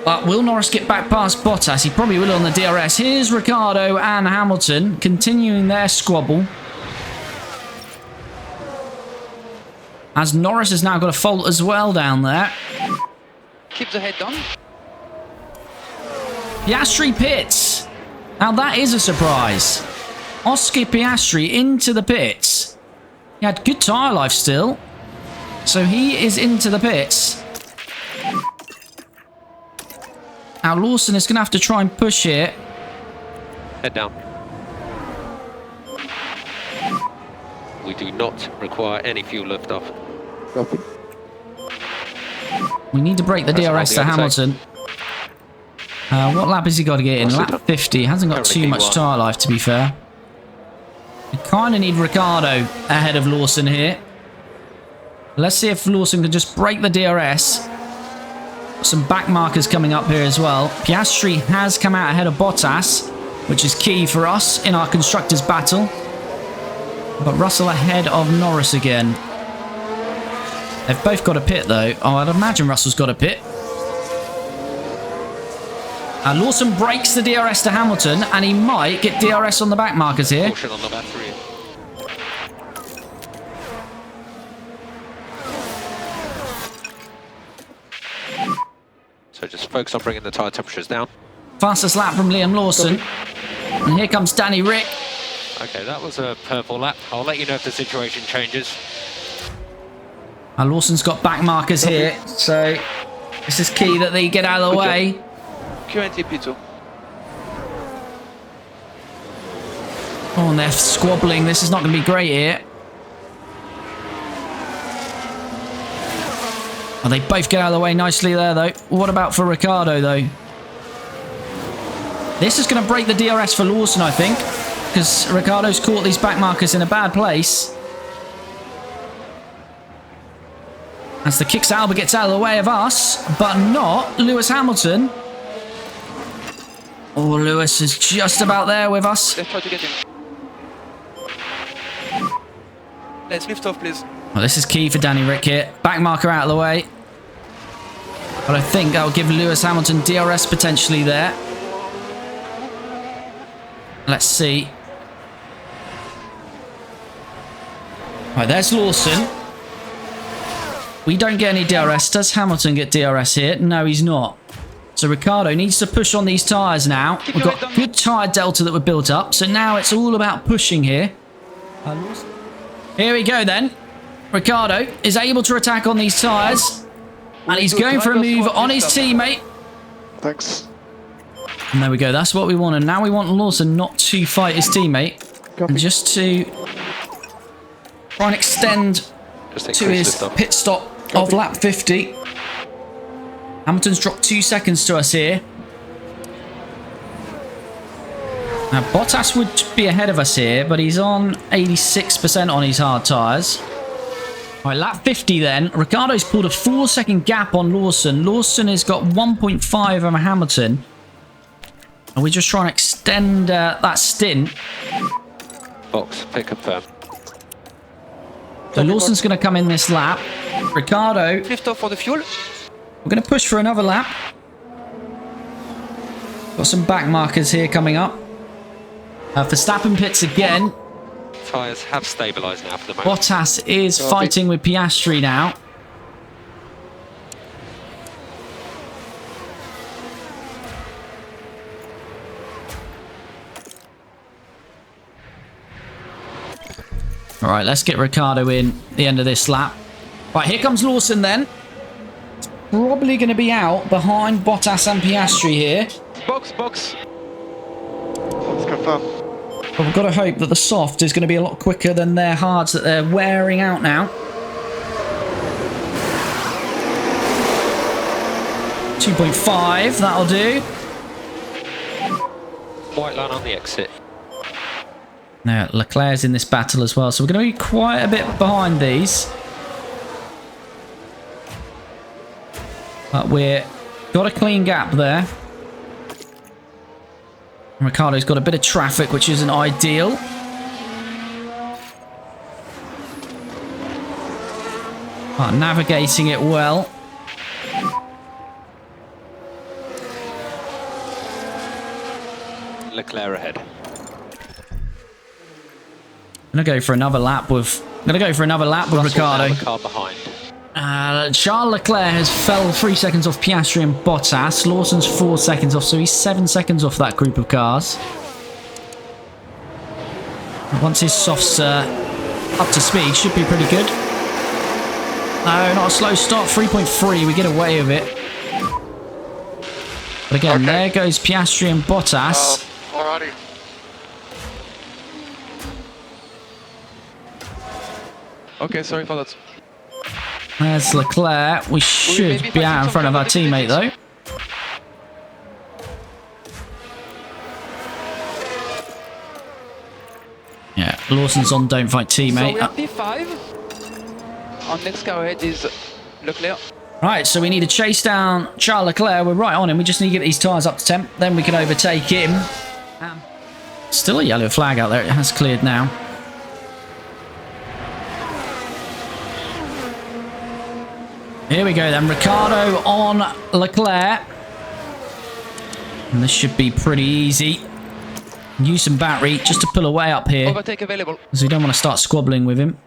But will Norris get back past Bottas? He probably will on the DRS. Here's Ricciardo and Hamilton continuing their squabble. As Norris has now got a fault as well down there. Keep the head down. Piastri pits. Now that is a surprise. Oscar Piastri into the pits. He had good tyre life still. So he is into the pits. Now Lawson is going to have to try and push it. Head down. We do not require any fuel liftoff. Copy. We need to break the DRS to Hamilton. What lap has he got to get in? Lap 50. Hasn't got too much tyre life, to be fair. We kind of need Ricciardo ahead of Lawson here. Let's see if Lawson can just break the DRS. Some back markers coming up here as well. Piastri has come out ahead of Bottas, which is key for us in our Constructors battle. But Russell ahead of Norris again. They've both got a pit though. Oh, I'd imagine Russell's got a pit. Lawson breaks the DRS to Hamilton, and he might get DRS on the back markers here. Caution on the battery. So just focus on bringing the tyre temperatures down. Fastest lap from Liam Lawson. And here comes Danny Rick. Okay, that was a purple lap. I'll let you know if the situation changes. Lawson's got back markers here, so this is key that they get out of the way. Currently P2. Oh, and they're squabbling. This is not going to be great here. Oh, they both get out of the way nicely there, though. What about for Ricciardo, though? This is going to break the DRS for Lawson, I think, because Ricciardo's caught these back markers in a bad place. As the Kicks Alba gets out of the way of us, but not Lewis Hamilton. Oh, Lewis is just about there with us. Let's try to get him. Let's lift off, please. Well, this is key for Danny Rick here. Back marker out of the way. But I think that will give Lewis Hamilton DRS potentially there. Let's see. Right, there's Lawson. We don't get any DRS. Does Hamilton get DRS here? No, he's not. So Ricciardo needs to push on these tyres now. We've got good tyre delta that we've built up. So now it's all about pushing here. Here we go then. Ricciardo is able to attack on these tyres. And he's going for a move on his teammate. Thanks. And there we go. That's what we want. And now we want Lawson not to fight his teammate. Copy. And just to try and extend to his pit stop of lap 50. Hamilton's dropped 2 seconds to us here. Now, Bottas would be ahead of us here, but he's on 86% on his hard tyres. All right, lap 50 then. Ricciardo's pulled a 4-second gap on Lawson. Lawson has got 1.5 on Hamilton. And we're just trying to extend that stint. Box, pit confirm. So Lawson's going to come in this lap. Ricciardo, Lift off for the fuel. we're going to push for another lap. Got some back markers here coming up. Verstappen pits again. Tyres have stabilised now for the moment. Bottas is fighting with Piastri now. All right, let's get Ricciardo in the end of this lap. Right, here comes Lawson then. It's probably going to be out behind Bottas and Piastri here. Box, box. Let's confirm. But we've got to hope that the soft is going to be a lot quicker than their hards that they're wearing out now. 2.5, that'll do. White line on the exit. Now, Leclerc's in this battle as well, so we're going to be quite a bit behind these. But we've got a clean gap there. Ricciardo's got a bit of traffic, which isn't ideal. Navigating it well. Leclerc ahead. I'm gonna go for another lap with. Ricciardo. The car behind. Charles Leclerc has fell 3 seconds off Piastri and Bottas. Lawson's 4 seconds off, so he's 7 seconds off that group of cars. Once his softs up to speed, should be pretty good. No, not a slow stop. 3.3. We get away with it. But again, there goes Piastri and Bottas. Alrighty. Okay, sorry for that. There's Leclerc. We should be out in front of our teammate, though. Yeah, Lawson's on don't fight teammate. So we are P5. Our next car ahead is Leclerc. Right, so we need to chase down Charles Leclerc. We're right on him. We just need to get these tyres up to temp. Then we can overtake him. Still a yellow flag out there. It has cleared now. Here we go then. Ricciardo on Leclerc. And this should be pretty easy. Use some battery just to pull away up here. Overtake available. Because we don't want to start squabbling with him.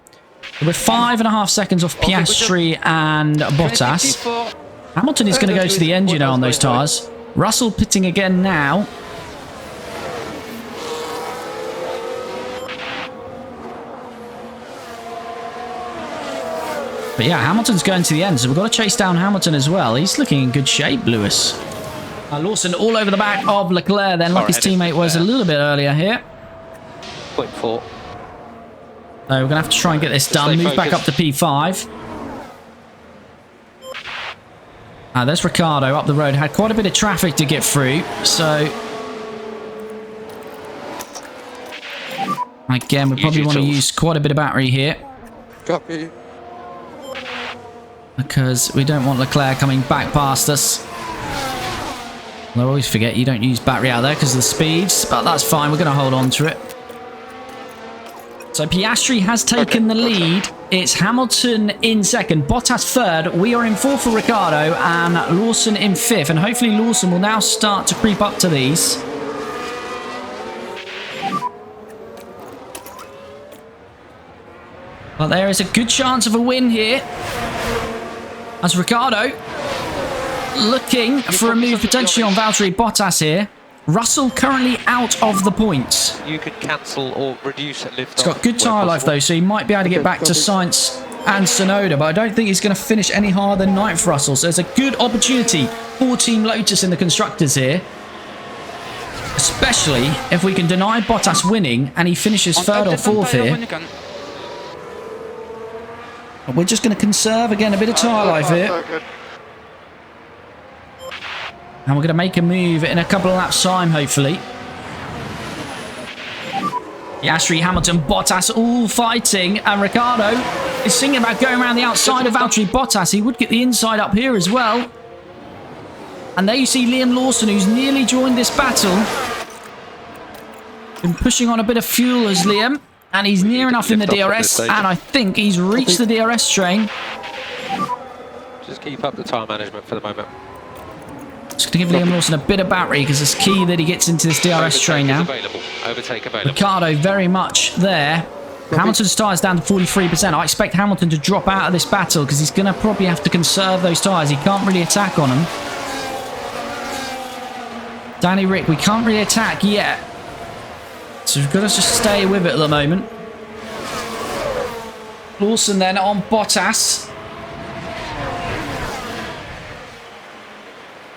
We're 5.5 seconds off Piastri and Bottas. Hamilton is going to go to the end, you know, on those tyres. Russell pitting again now. But yeah, Hamilton's going to the end, so we've got to chase down Hamilton as well. He's looking in good shape, Lewis. Lawson all over the back of Leclerc then, like his teammate was a little bit earlier here. 0.4. So we're going to have to try and get this done. Move back up to P5. There's Ricciardo up the road. Had quite a bit of traffic to get through. So again, we probably want to use quite a bit of battery here. Copy. Because we don't want Leclerc coming back past us. I always forget you don't use battery out there because of the speeds. But that's fine. We're going to hold on to it. So Piastri has taken the lead. It's Hamilton in second, Bottas third. We are in fourth for Ricciardo and Lawson in fifth. And hopefully Lawson will now start to creep up to these. But there is a good chance of a win here. As Ricciardo looking for a move potentially on Valtteri Bottas here. Russell currently out of the points. You could cancel or reduce lift. He's got good tyre life though, so he might be able to get back to Sainz and Tsunoda, but I don't think he's going to finish any higher than 9th Russell. So there's a good opportunity for Team Lotus in the Constructors here. Especially if we can deny Bottas winning and he finishes third or fourth here. But we're just going to conserve again a bit of tyre life here. And we're going to make a move in a couple of laps' time, hopefully. Piastri, Hamilton, Bottas all fighting. And Ricciardo is thinking about going around the outside of Valtteri Bottas. He would get the inside up here as well. And there you see Liam Lawson, who's nearly joined this battle. Been pushing on a bit of fuel as Liam. And he's near enough in the DRS. And I think he's reached the DRS train. Just keep up the tyre management for the moment. Just going to give Liam Lawson a bit of battery because it's key that he gets into this DRS train now. Overtake available. Ricciardo very much there. Hamilton's tyres down to 43%. I expect Hamilton to drop out of this battle because he's going to probably have to conserve those tyres. He can't really attack on them. Danny Rick, we can't really attack yet. So we've got to just stay with it at the moment. Lawson then on Bottas.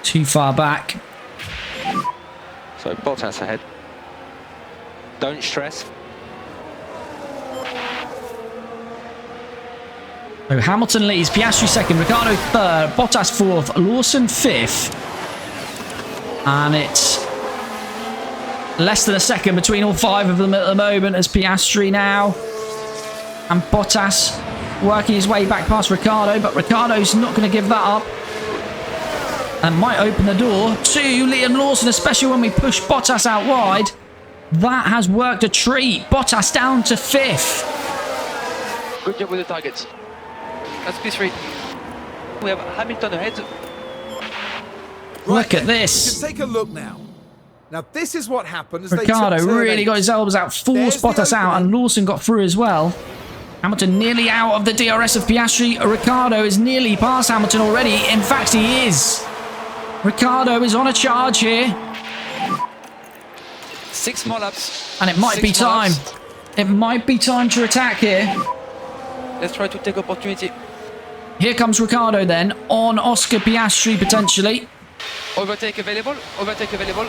Too far back. So Bottas ahead. Don't stress. So Hamilton leads, Piastri second, Ricciardo third, Bottas fourth, Lawson fifth. And it's less than a second between all five of them at the moment as Piastri now. And Bottas working his way back past Ricciardo, but Ricciardo's not going to give that up. and might open the door to Liam Lawson, especially when we push Bottas out wide. That has worked a treat. Bottas down to 5th. Good job with the targets. That's P3. We have Hamilton ahead. Look at You this. can take a look now. Now this is what happened as they Ricciardo took turn really 8. got his elbows out, forced There's the Bottas out, opening. and Lawson got through as well. Hamilton nearly out of the DRS of Piastri. Ricciardo is nearly past Hamilton already. In fact, he is. Ricciardo is on a charge here. 6 more laps. And it might be 6 more time. laps. It might be time to attack here. Let's try to take opportunity. Here comes Ricciardo then, on Oscar Piastri potentially. Overtake available. Overtake available.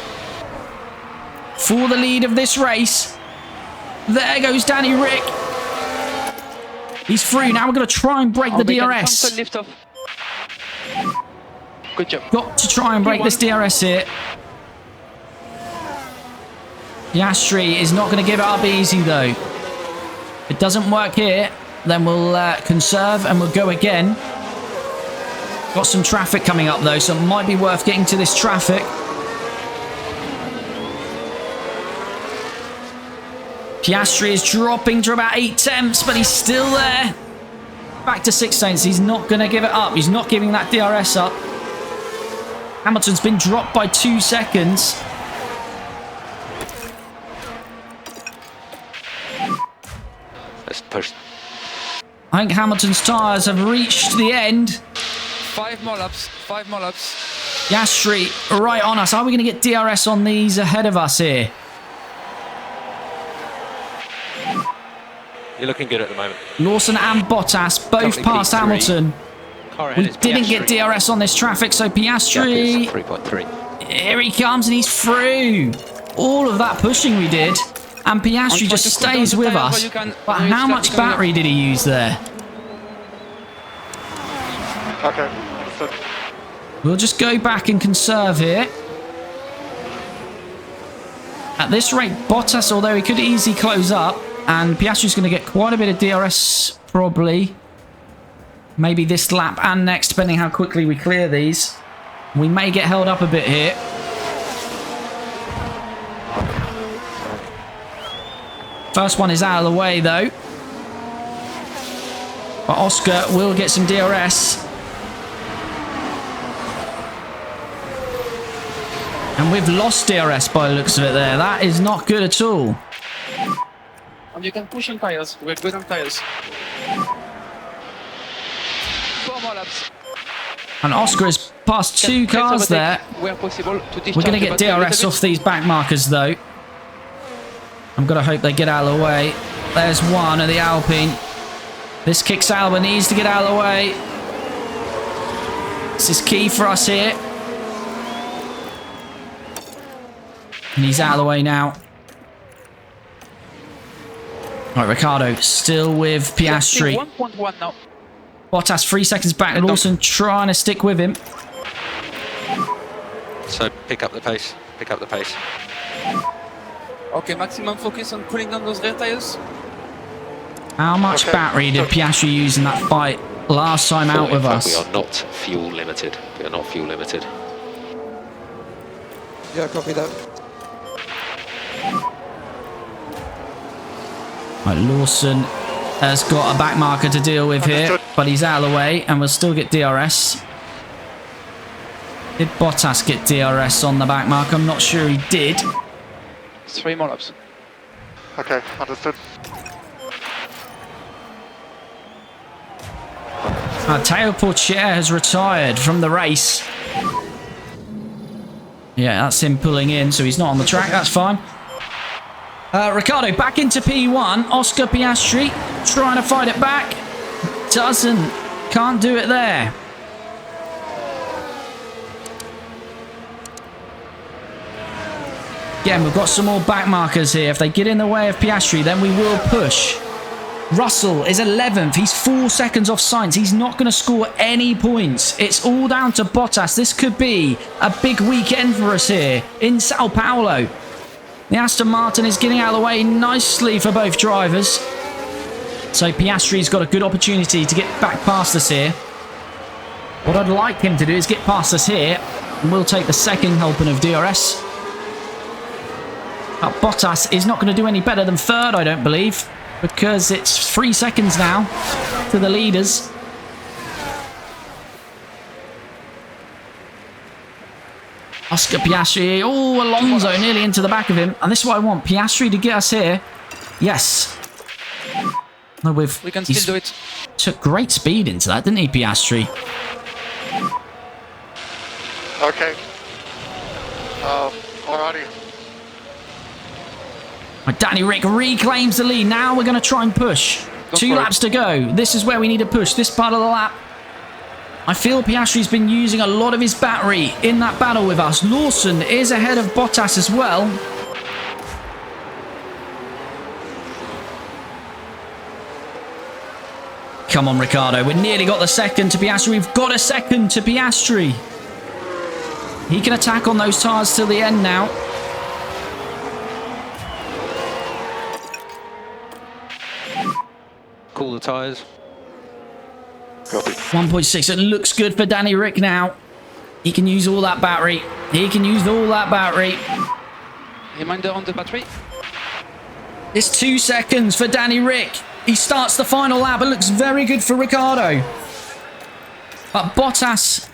For the lead of this race. There goes Danny Rick. He's through. Now we're going to try and break the We can DRS. cancel lift off. Good job. Got to try and break this DRS here. Piastri is not going to give it up easy though. If it doesn't work here, then we'll conserve and we'll go again. Got some traffic coming up though, so it might be worth getting to this traffic. Piastri is dropping to about 8 tenths, but he's still there. Back to 6 tenths. He's not going to give it up. He's not giving that DRS up. Hamilton's been dropped by 2 seconds. Let's push. I think Hamilton's tyres have reached the end. 5 more laps. 5 more laps. Piastri right on us. Are we going to get DRS on these ahead of us here? You're looking good at the moment. Lawson and Bottas both Currently past P3. Hamilton. Car ahead We is didn't get Piastri. DRS on this traffic, so Gap is Piastri, 3.3. here he comes and he's through. All of that pushing we did, and Piastri just stays with us. But how much battery did he use there? Okay, understood. We'll just go back and conserve here. At this rate, Bottas, although he could easily close up, and Piastri's going to get quite a bit of DRS, probably. Maybe this lap and next, depending how quickly we clear these. We may get held up a bit here. First one is out of the way, though. But Oscar will get some DRS. And we've lost DRS by the looks of it there. That is not good at all. And you can push on tires. We're good on tires. 4 more laps. And Oscar has passed 2 cars there. Where possible to discharge. We're going to get the battery a DRS little off these back markers, though. I'm going to hope they get out of the way. There's one of the Alpine. This kicks Alba needs to get out of the way. This is key for us here. And he's out of the way now. Right, Ricciardo still with bit. Piastri. 1.1 now. Bottas 3 seconds back. Lawson trying to stick with him. So pick up the pace. Pick up the pace. Okay, maximum focus on pulling down those rear tires. How much Okay. battery did Piastri use in that fight last time out with In fact, us? we are not fuel limited. We are not fuel limited. Yeah, copy that. Right, Lawson has got a back marker to deal with here, Understood. but he's out of the way and we'll still get DRS. Did Bottas get DRS on the back marker? I'm not sure he did. 3 more laps. Okay, understood. Teo Portier has retired from the race. Yeah, that's him pulling in, so he's not on the track. That's fine. Ricciardo back into P1. Oscar Piastri trying to fight it back. Can't do it there. Again, we've got some more back markers here. If they get in the way of Piastri, then we will push. Russell is 11th. He's 4 seconds off Sainz. He's not going to score any points. It's all down to Bottas. This could be a big weekend for us here in Sao Paulo. The Aston Martin is getting out of the way nicely for both drivers. So Piastri's got a good opportunity to get back past us here. What I'd like him to do is get past us here And we'll take the second helping of DRS. But Bottas is not going to do any better than third, I don't believe, because it's 3 seconds now to the leaders. Oscar Piastri, oh, Alonso nearly into the back of him. And this is what I want, Piastri to get us here. Yes. No, We can still do it. Took great speed into that, didn't he, Piastri? Okay. Alrighty. Right, Danny Rick reclaims the lead. Now we're going to try and push. Go 2 for laps to go. This is where we need to push, this part of the lap. I feel Piastri's been using a lot of his battery in that battle with us. Lawson is ahead of Bottas as well. Come on, Ricciardo. We've nearly got the second to Piastri. We've got a second to Piastri. He can attack on those tyres till the end now. Cool the tyres. Copy. 1.6. It looks good for Danny Rick now. He can use all that battery. He can use all that battery. Reminder on the battery. It's 2 seconds for Danny Rick. He starts the final lap. It looks very good for Ricciardo. But Bottas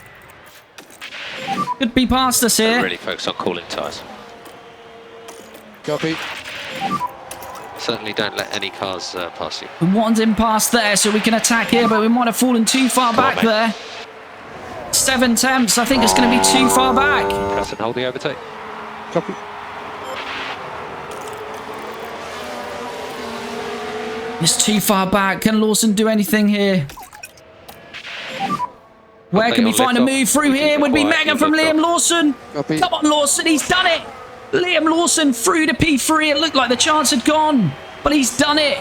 could be past us here. Really focus on cooling tyres. Copy. Certainly don't let any cars pass you. We want him past there so we can attack here, but we might have fallen too far back mate. there. 7 tenths. I think it's going to be too far back. Press and hold the overtake. Copy. It's too far back. Can Lawson do anything here? Where can we find a move through here? Would be mega from Liam Lawson. Copy. Come on, Lawson. He's done it. Liam Lawson through to P3. It looked like the chance had gone, but he's done it.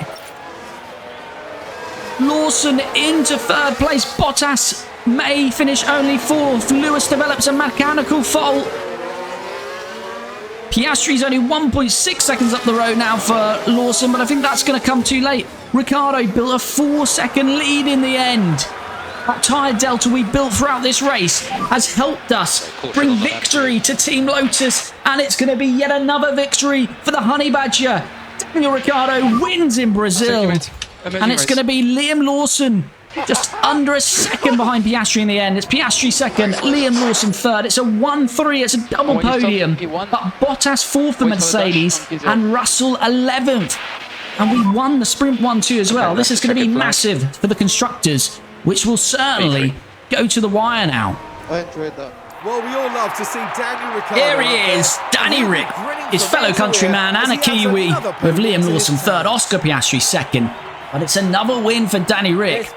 Lawson into third place. Bottas may finish only 4th. Lewis develops a mechanical fault. Piastri's only 1.6 seconds up the road now for Lawson, but I think that's going to come too late. Ricciardo built a 4-second lead in the end. That tyre delta we built throughout this race has helped us bring victory to Team Lotus, and it's going to be yet another victory for the Honey Badger. Daniel Ricciardo wins in Brazil, and it's going to be Liam Lawson just under a second behind Piastri in the end. It's Piastri second, Liam Lawson third. It's a 1-3, it's a double podium. But Bottas fourth for Mercedes and Russell 11th. And we won the sprint 1-2 as well. This is going to be massive for the constructors, which will certainly go to the wire now. I enjoyed that. Well, we all love to see Danny Ricciardo. Here he is, Danny Rick, his fellow countryman and a Kiwi, with Liam Lawson third, Oscar Piastri second. But it's another win for Danny Rick.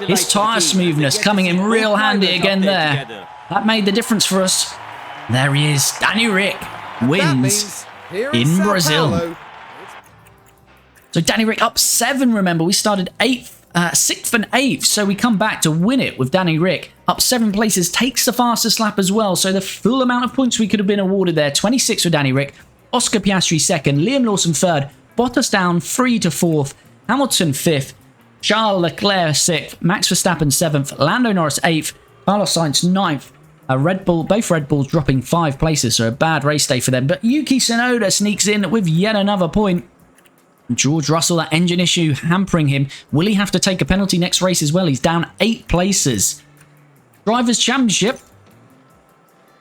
His tyre smoothness coming in real handy again there. That made the difference for us. There he is, Danny Rick wins in Brazil. So Danny Rick up 7, remember. We started 6th and 8th, so we come back to win it with Danny Rick. Up 7 places, takes the fastest lap as well, so the full amount of points we could have been awarded there. 26 for Danny Rick, Oscar Piastri second, Liam Lawson third, Bottas down 3 to 4th, Hamilton 5th, Charles Leclerc 6th, Max Verstappen 7th, Lando Norris 8th, Carlos Sainz 9th. Both Red Bulls dropping 5 places, so a bad race day for them. But Yuki Tsunoda sneaks in with yet another point. George Russell, that engine issue hampering him. Will he have to take a penalty next race as well? He's down 8 places. Drivers' Championship.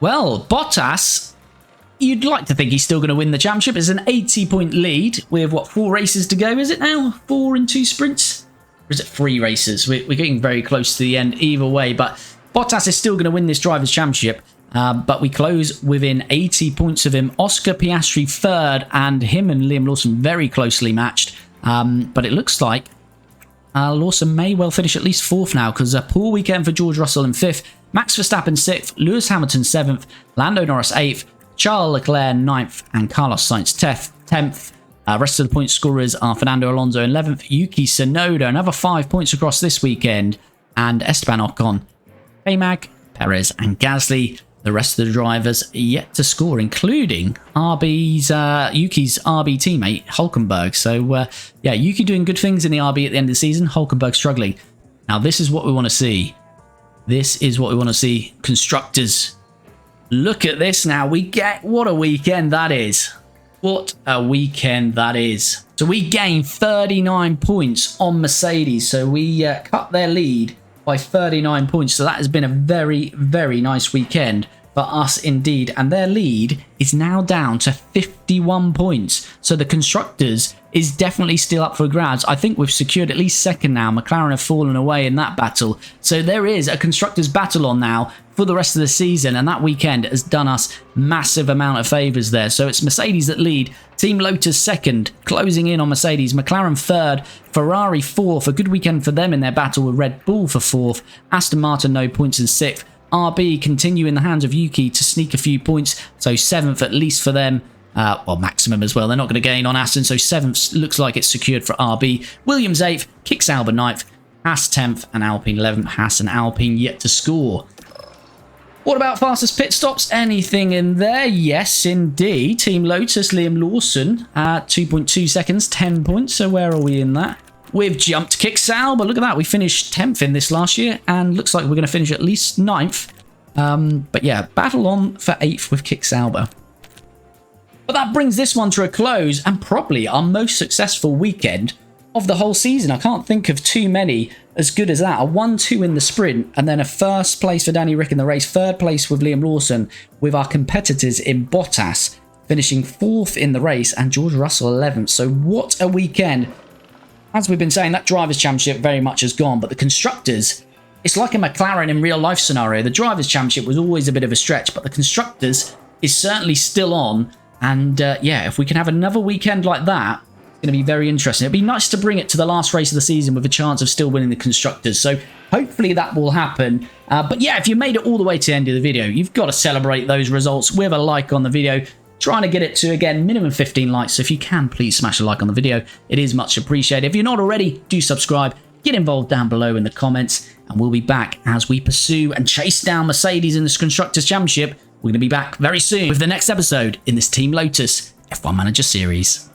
Well, Bottas, you'd like to think he's still going to win the championship. It's an 80-point lead with, what, 4 races to go? Is it now? 4 and 2 sprints? Or is it 3 races? We're getting very close to the end either way. But Bottas is still going to win this Drivers' Championship. But we close within 80 points of him. Oscar Piastri third, and him and Liam Lawson very closely matched. But it looks like Lawson may well finish at least 4th now, because a poor weekend for George Russell in 5th. Max Verstappen 6th, Lewis Hamilton 7th, Lando Norris 8th, Charles Leclerc 9th, and Carlos Sainz 10th. Rest of the point scorers are Fernando Alonso 11th, Yuki Tsunoda, another 5 points across this weekend, and Esteban Ocon, K-Mag, Perez, and Gasly. The rest of the drivers yet to score, including Yuki's RB teammate, Hulkenberg. So, yeah, Yuki doing good things in the RB at the end of the season. Hulkenberg struggling. Now, this is what we want to see. This is what we want to see. Constructors. Look at this now. We get, what a weekend that is. What a weekend that is. So we gained 39 points on Mercedes. So we cut their lead by 39 points. So that has been a very, very nice weekend for us indeed. And their lead is now down to 51 points. So the Constructors is definitely still up for grabs. I think we've secured at least second now. McLaren have fallen away in that battle. So there is a Constructors battle on now for the rest of the season, and that weekend has done us massive amount of favours there. So it's Mercedes that lead, Team Lotus second, closing in on Mercedes, McLaren third, Ferrari fourth, a good weekend for them in their battle with Red Bull for fourth, Aston Martin no points in sixth, RB continue in the hands of Yuki to sneak a few points, so seventh at least for them. Well, maximum as well. They're not going to gain on Aston, so 7th looks like it's secured for RB. Williams 8th, Kicks Sauber 9th, Haas 10th, and Alpine 11th. Haas and Alpine yet to score. What about fastest pit stops? Anything in there? Yes, indeed. Team Lotus, Liam Lawson, 2.2 seconds, 10 points. So where are we in that? We've jumped Kicks Sauber. Look at that. We finished 10th in this last year, and looks like we're going to finish at least 9th. But yeah, battle on for 8th with Kicks Sauber. But that brings this one to a close, and probably our most successful weekend of the whole season. I can't think of too many as good as that. A 1-2 in the sprint, and then a first place for Danny Rick in the race, third place with Liam Lawson, with our competitors in Bottas finishing 4th in the race, and George Russell 11th. So what a weekend. As we've been saying, that Drivers' Championship very much has gone, but the Constructors, it's like a McLaren in real life scenario. The Drivers' Championship was always a bit of a stretch, but the Constructors is certainly still on. And yeah, if we can have another weekend like that, it's going to be very interesting. It'd be nice to bring it to the last race of the season with a chance of still winning the Constructors. So hopefully that will happen. But yeah, if you made it all the way to the end of the video, you've got to celebrate those results with a like on the video. Trying to get it to, again, minimum 15 likes. So if you can, please smash a like on the video. It is much appreciated. If you're not already, do subscribe. Get involved down below in the comments. And we'll be back as we pursue and chase down Mercedes in this Constructors Championship. We're going to be back very soon with the next episode in this Team Lotus F1 Manager series.